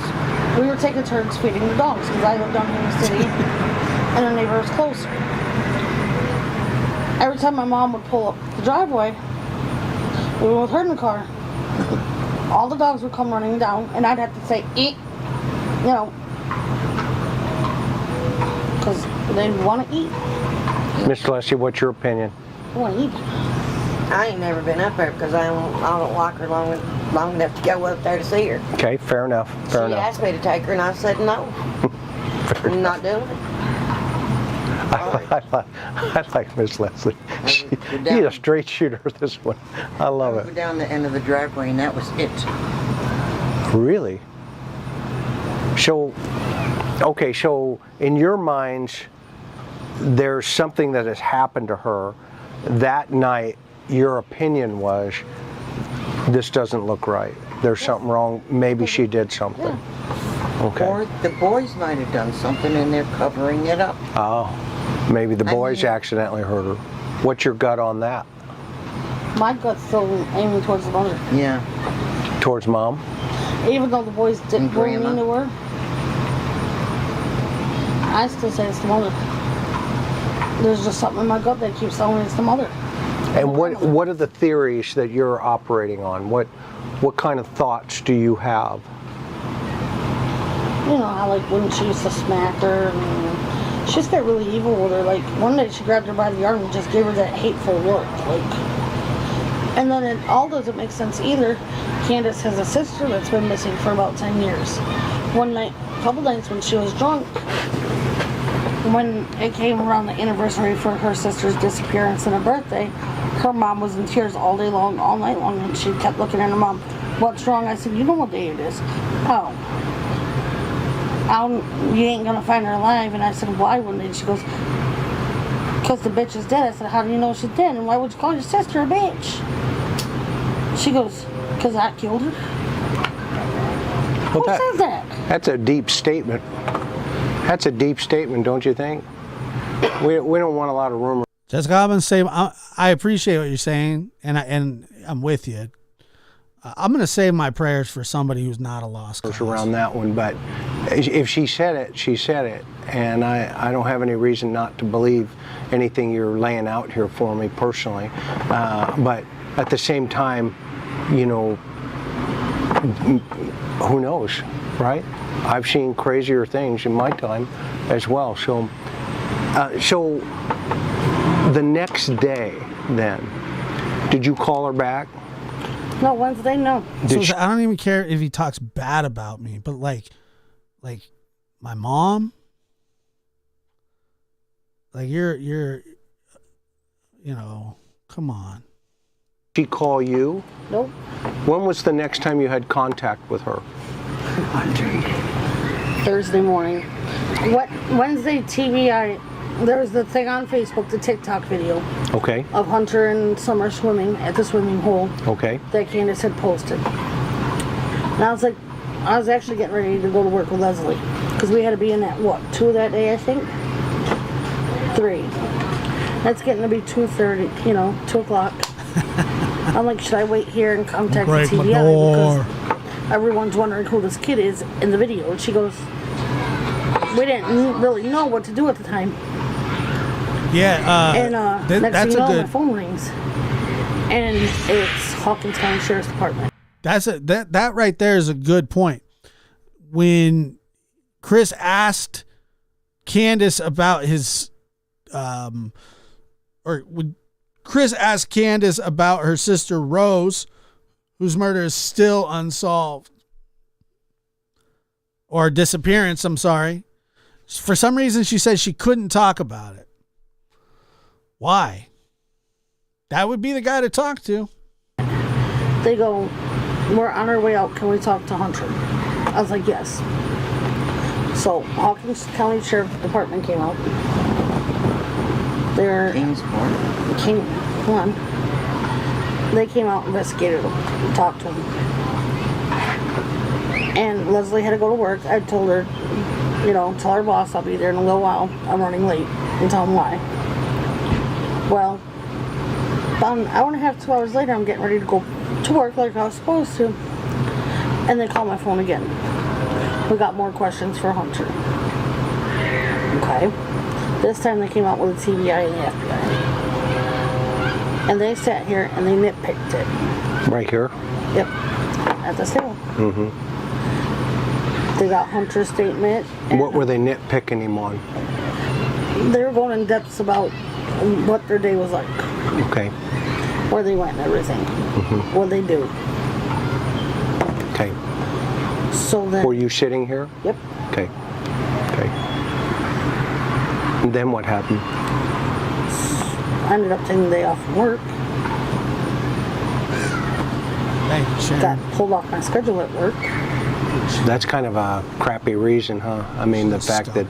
we were taking turns feeding the dogs because I lived down here in the city and our neighbor was closer. Every time my mom would pull up the driveway, we were with her in the car. All the dogs would come running down, and I'd have to say, eat, because they didn't want to eat. Miss Leslie, what's your opinion? I ain't never been up there because I don't like her long enough to go up there to see her. Okay, fair enough. Fair She enough. asked me to take her, and I said no. I'm not doing it. I like Miss Leslie. She's a straight shooter, this one. I love We're it. down the end of the driveway, and that was it. Really? So, okay, so in your minds, there's something that has happened to her. That night, your opinion was, this doesn't look right. There's something wrong. Maybe she did something. Okay. Or the boys might have done something, and they're covering it up. Oh, maybe the boys accidentally hurt her. What's your gut on that? My gut's still aiming towards the mother. Yeah. Towards mom? Even though the boys didn't bring me to her, I still say it's the mother. There's just something in my gut that keeps telling me it's the mother. And what are the theories that you're operating on? What kind of thoughts do you have? You know how like when she used to smack her, and she just got really evil with her. Like one day she grabbed her by the arm and just gave her that hateful look. And then it all doesn't make sense either. Candace has a sister that's been missing for about 10 years. One night, a couple nights when she was drunk, when it came around the anniversary for her sister's disappearance and her birthday, her mom was in tears all day long, all night long, and she kept looking at her mom. What's wrong? I said, you know what day it is. Oh. You ain't gonna find her alive. And I said, why wouldn't they? She goes, because the bitch is dead. I said, how do you know she's dead? And why would you call your sister a bitch? She goes, because I killed her. Who says that? That's a deep statement. That's a deep statement, don't you think? We don't want a lot of rumors. Jessica, I'm gonna say I appreciate what you're saying, and I'm with you. I'm gonna save my prayers for somebody who's not a lost cause. Around that one, but if she said it, she said it, and I don't have any reason not to believe anything you're laying out here for me personally. But at the same time, you know, who knows, right? I've seen crazier things in my time as well. So the next day, then, did you call her back? No, Wednesday, no. So I don't even care if he talks bad about me, but like my mom, like you're, you know, come on. Did she call you? Nope. When was the next time you had contact with her? Thursday morning. Wednesday TV, there was the thing on Facebook, the TikTok video. Okay. Of Hunter and Summer swimming at the swimming hole. Okay. That Candace had posted. And I was like, I was actually getting ready to go to work with Leslie. Because we had to be in at, 2 that day, I think? 3. That's getting to be 2:30, 2 o'clock. I'm like, should I wait here and contact the TBI? Because everyone's wondering who this kid is in the video. And she goes, we didn't really know what to do at the time. Yeah, and next that's thing you know, a good. my phone rings, and it's Hawkins County Sheriff's Department. That right there is a good point. When Chris asked Candace about his, when Chris asked Candace about her sister Rose, whose murder is still unsolved, or disappearance, I'm sorry. For some reason, she said she couldn't talk about it. Why? That would be the guy to talk to. They go, we're on our way out. Can we talk to Hunter? I was like, yes. So Hawkins County Sheriff's Department came out. They're They came out, investigated him, talked to him. And Leslie had to go to work. I told her, tell our boss I'll be there in a little while. I'm running late, and tell him why. Well, about an hour and a half, 2 hours later, I'm getting ready to go to work like I was supposed to. And they call my phone again. We got more questions for Hunter. Okay. This time they came out with the TBI and the FBI. And they sat here and they nitpicked it. Right here? Yep. At the sale. Mm-hmm. They got Hunter's statement. What were they nitpicking him on? They were going in depths about what their day was like, Okay. where they went and everything, what they do. Okay. So then, Were you sitting here? Yep. Okay. Okay. And then what happened? I ended up taking the day off from work. Thank you, Sharon. Got pulled off my schedule at work. That's kind of a crappy reason, huh? I mean, the fact that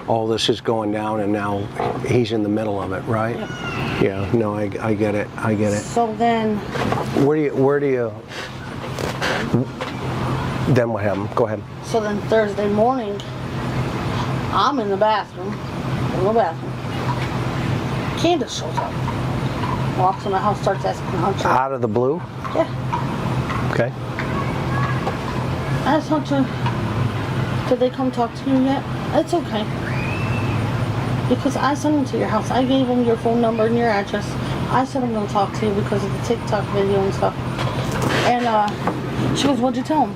all this is going down and now he's in the middle of it, right? Yep. Yeah, no, I get it. I get it. So then, Where do you, then what happened? Go ahead. so then Thursday morning, I'm in the bathroom. Candace shows up. Walks in the house, starts asking Hunter. Out of the blue? Yeah. Okay. I asked Hunter, did they come talk to you yet? It's okay. Because I sent them to your house. I gave them your phone number and your address. I said I'm going to talk to you because of the TikTok video and stuff. And she goes, what'd you tell them?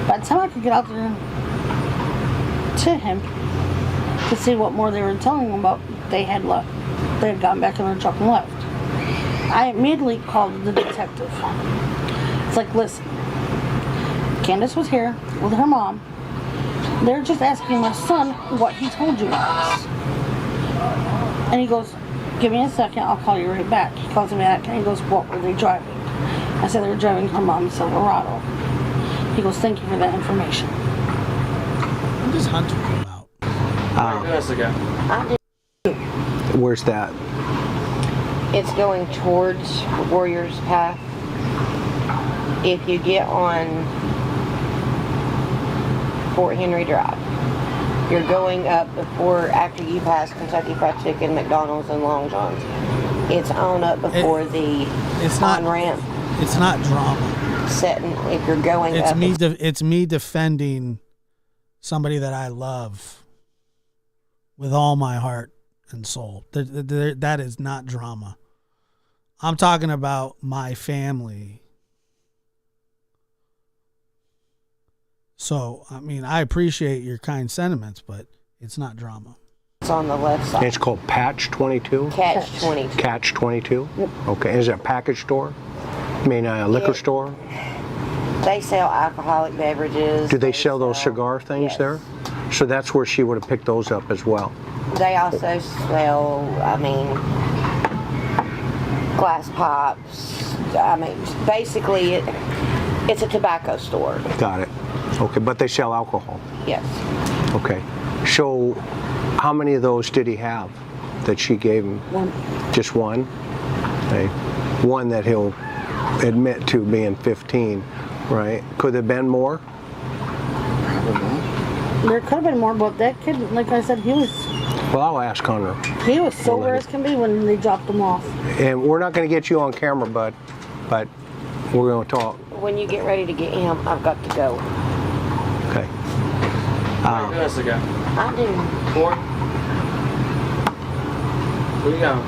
By the time I could get out there to him to see what more they were telling him about, they had left. They had gotten back in their truck and left. I immediately called the detective. It's like, listen, Candace was here with her mom. They're just asking my son what he told you guys. And he goes, give me a second, I'll call you right back. He calls me back and he goes, what were they driving? I said they were driving her mom's Silverado. He goes, thank you for that information. When does Hunter come out? Where's that? It's going towards Warriors Path. If you get on Fort Henry Drive, you're going up after you pass Kentucky Fried Chicken, McDonald's, and Long John's. It's on up before the on-ramp. It's not drama. Setting, if you're going up. It's me defending somebody that I love with all my heart and soul. That is not drama. I'm talking about my family. So, I mean, I appreciate your kind sentiments, but it's not drama. It's on the left side. It's called Patch 22? Catch 22. Catch 22? Yep. Okay. Is it a package store? I mean, a liquor store? They sell alcoholic beverages. Do they sell those cigar things there? So that's where she would have picked those up as well. They also sell, glass pops. Basically, it's a tobacco store. Got it. Okay, but they sell alcohol? Yes. Okay. So how many of those did he have that she gave him? One. Just one? Okay. One that he'll admit to being 15, right? Could there have been more? There could have been more, but that kid, like I said, he was Well, I'll ask Hunter. He was sober as can be when they dropped him off. And we're not going to get you on camera, bud, but we're going to talk. When you get ready to get him, I've got to go. Okay. Who has to go? I do. 4? Where you going?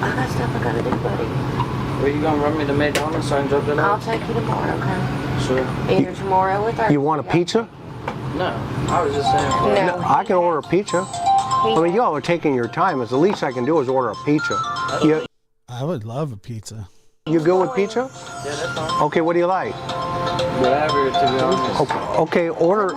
I got stuff I got to do, buddy. Where you going to run me to McDonald's so I can drop it I'll off? take you tomorrow, okay? Sure. Either tomorrow or Thursday. You want a pizza? No, I was just saying. No. I can order a pizza. I mean, y'all are taking your time. It's the least I can do is order a pizza. I would love a pizza. You good with pizza? Yeah, that's fine. Okay, what do you like? Whatever, to be honest. Okay, order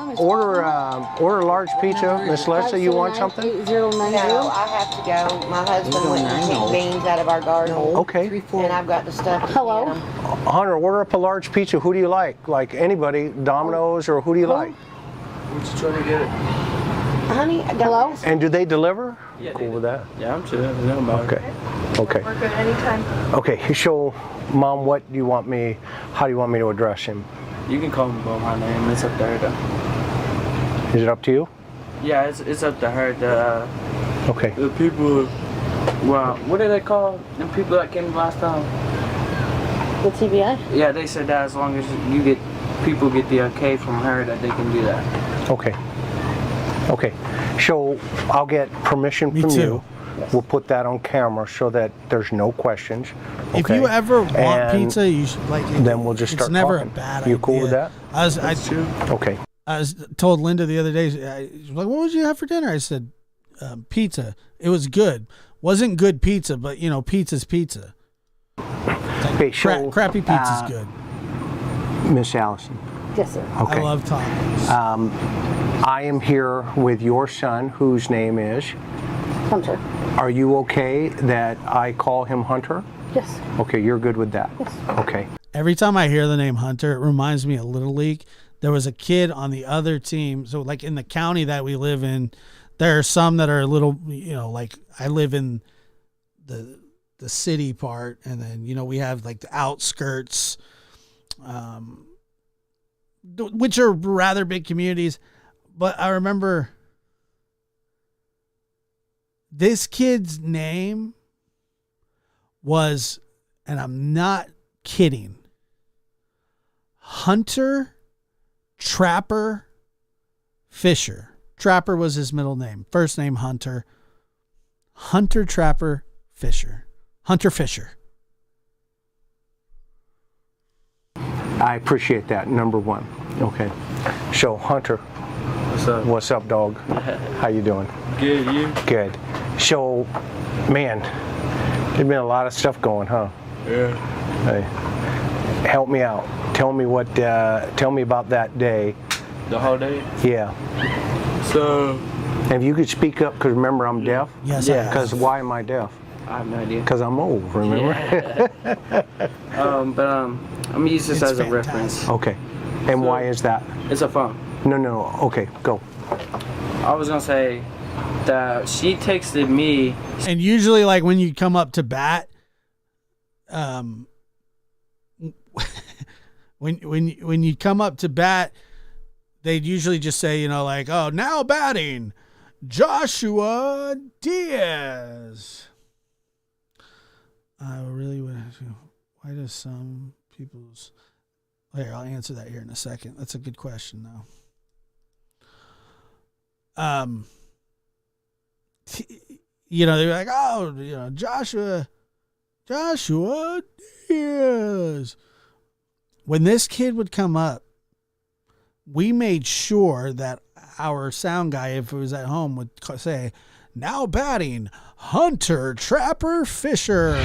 a large pizza. Miss Leslie, you want something? No, I have to go. My husband went and picked beans out of our garden. Okay. And I've got the stuff to Hello? get 'em. Hunter, order up a large pizza. Who do you like? Like anybody, Domino's, or who do you like? I'm just trying to get it. Honey, hello? And do they deliver? Yeah, cool with that? Yeah, I'm sure. No about Okay. Okay. We're good anytime. Okay, so, Mom, what do you want me, how do you want me to address him? You can call me by my name. It's up to her, though. Is it up to you? Yeah, it's up to her. Okay. The people, well, what do they call the people that came last time? The TBI? Yeah, they said that as long as people get the okay from her that they can do that. Okay. Okay. So I'll get permission from you. Yes. We'll put that on camera so that there's no questions. If okay? you ever want And pizza, you should like. Then we'll just start It's never talking. a bad You cool idea. with that? I Okay. was told Linda the other day. She was like, "What would you have for dinner?" I said, pizza. It was good. Wasn't good pizza, but pizza's pizza. Okay, Crappy pizza's good. Miss Allison. Yes, sir. Okay. I love tacos. I am here with your son, whose name is Hunter. Are you okay that I call him Hunter? Yes. Okay, you're good with that. Yes. Okay. Every time I hear the name Hunter, it reminds me of Little League. There was a kid on the other team. So like in the county that we live in, there are some that are a little, like I live in the city part, and then, we have like the outskirts, which are rather big communities. But I remember this kid's name was, and I'm not kidding, Hunter Trapper Fisher. Trapper was his middle name. First name Hunter. Hunter Trapper Fisher. Hunter Fisher. I appreciate that, number one. Okay. So, Hunter. What's up? What's up, dog? How you doing? Good, you? Good. So, man, there's been a lot of stuff going, huh? Yeah. Hey, help me out. Tell me about that day. The whole day? Yeah. So. And if you could speak up, because remember I'm deaf. Yes. Yeah. Because why am I deaf? I have no idea. Because I'm old, remember? Yeah. I'm gonna use this as a reference. Okay. And why is that? It's a phone. No. Okay, go. I was gonna say that she texted me. And usually, like when you come up to bat, when you come up to bat, they'd usually just say, like, oh, now batting, Joshua Diaz. I really would. Why does some people's? Here, I'll answer that here in a second. That's a good question, though. They're like, oh, Joshua Diaz. When this kid would come up, we made sure that our sound guy, if it was at home, would say, now batting, Hunter Trapper Fisher.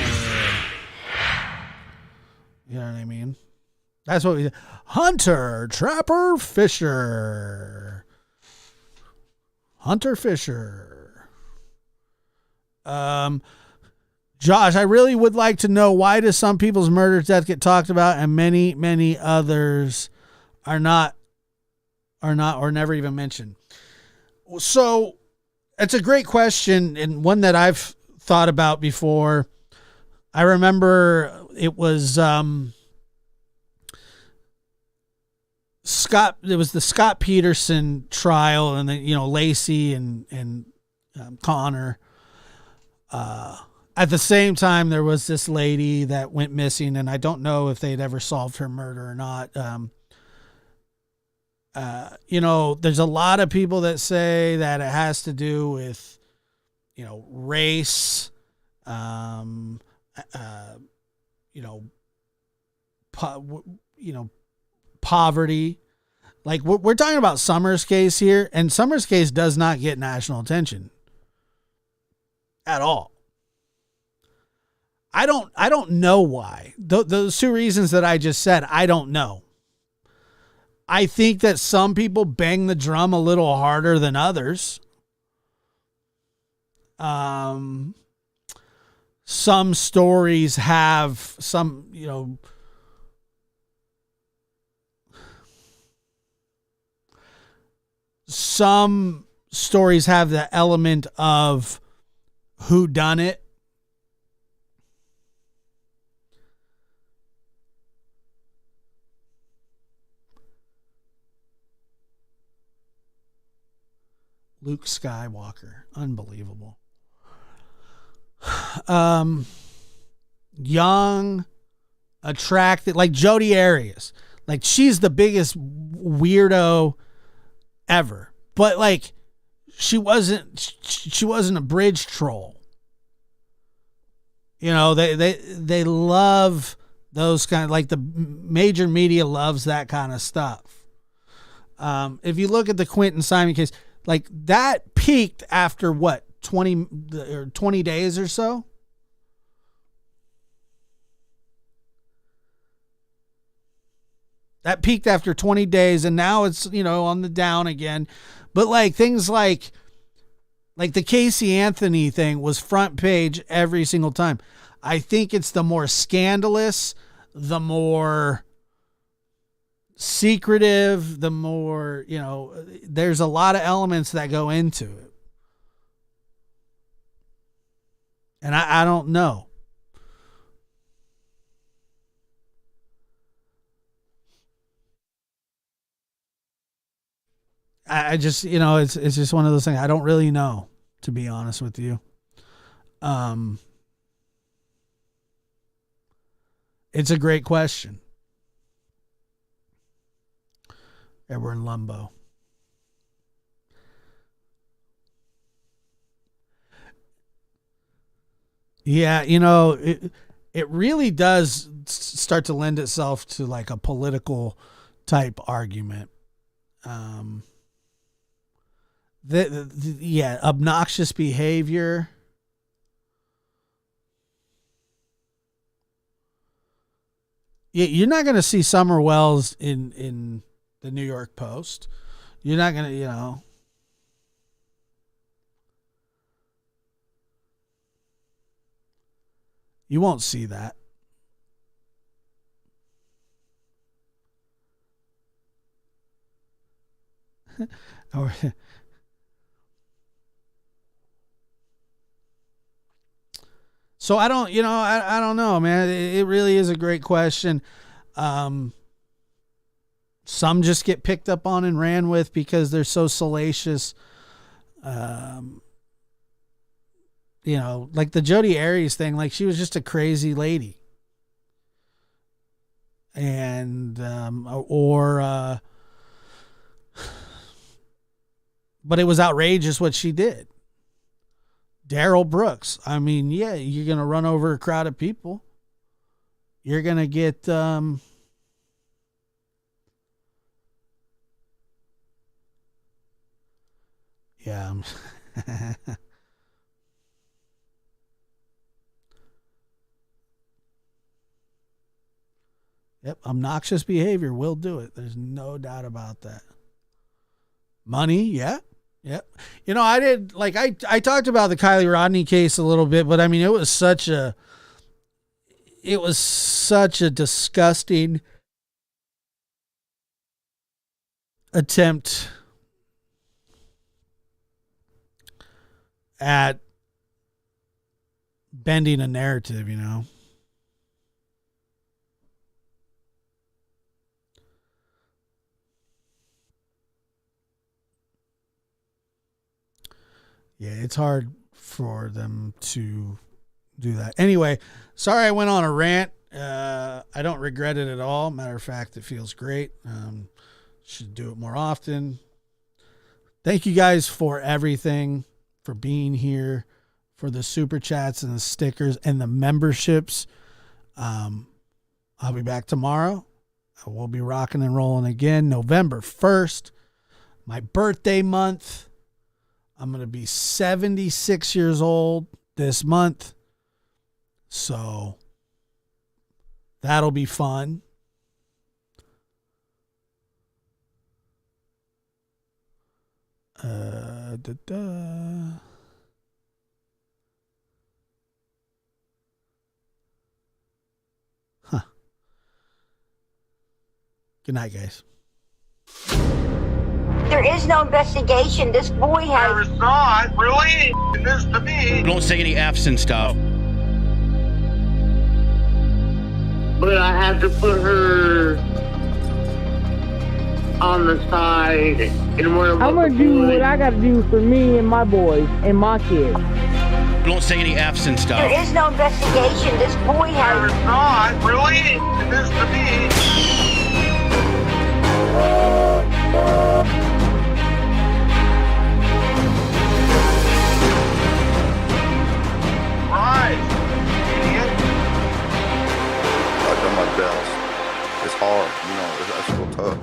You know what I mean? That's what we did. Hunter Trapper Fisher. Hunter Fisher. Josh, I really would like to know, why do some people's murder deaths get talked about and many, many others are not or never even mentioned? So it's a great question, and one that I've thought about before. I remember it was the Scott Peterson trial, and then Lacey and Connor. At the same time, there was this lady that went missing, and I don't know if they'd ever solved her murder or not. There's a lot of people that say that it has to do with, race, poverty. Like we're talking about Summers' case here, and Summers' case does not get national attention at all. I don't know why. Those two reasons that I just said, I don't know. I think that some people bang the drum a little harder than others. Some stories have some, some stories have the element of who done it. Luke Skywalker. Unbelievable. Young, attractive, like Jodi Arias. Like, she's the biggest weirdo ever. But like, she wasn't a bridge troll. They love those kind of, like, the major media loves that kind of stuff. If you look at the Quentin Simon case, like, that peaked after what, 20 days or so? That peaked after 20 days, and now it's, on the down again. But like things like the Casey Anthony thing was front page every single time. I think it's the more scandalous, the more secretive, the more, there's a lot of elements that go into it. And I don't know. I just, it's just one of those things. I don't really know, to be honest with you. It's a great question. We're in Lumbo. Yeah, it really does start to lend itself to like a political type argument. Obnoxious behavior. You're not going to see Summer Wells in the New York Post. You're not going to, you won't see that. So I don't, I don't know, man. It really is a great question. Some just get picked up on and ran with because they're so salacious. Like the Jodi Arias thing, like she was just a crazy lady. And, but it was outrageous what she did. Daryl Brooks. I mean, yeah, you're going to run over a crowd of people. You're going to get, yeah. Yep. Obnoxious behavior will do it. There's no doubt about that. Money. Yeah. Yep. I did I talked about the Kylie Rodney case a little bit, but I mean, it was such a disgusting attempt at bending a narrative, Yeah, it's hard for them to do that. Anyway, sorry I went on a rant. I don't regret it at all. Matter of fact, it feels great. Should do it more often. Thank you guys for everything, for being here, for the super chats and the stickers and the memberships. I'll be back tomorrow. I will be rocking and rolling again. November 1st, my birthday month. I'm going to be 76 years old this month. So that'll be fun. Huh. Good night, guys. There is no investigation. This boy has... There is not, really? This to me. Don't say any F's and stuff. But I have to put her on the side and where I'm gonna do what I gotta do for me and my boys and my kids. Don't say any F's and stuff. There is no investigation. This boy has... There is not, really? This to me. Right, idiot. I've done my best. It's hard, it's real tough.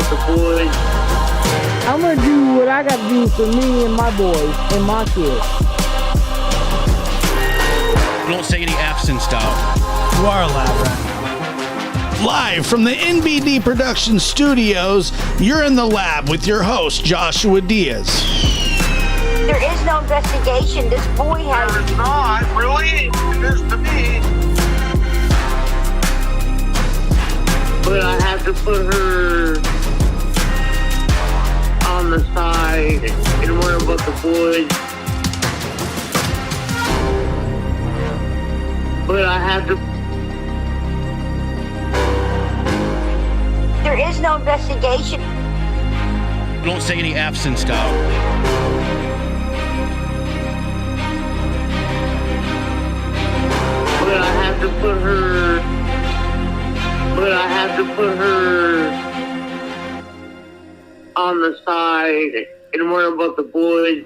about the boys. I'm gonna do what I gotta do for me and my boys and my kids. Don't say any F's and stuff. You are a lab rat. Live from the NBD Production Studios, you're in the lab with your host, Joshua Diaz. There is no investigation. This boy has... It's not, really? It is to me. But I have to put her on the side and worry about the boys. But I have to... There is no investigation. Don't say any F's and stuff. But I have to put her... But I have to put her on the side and worry about the boys.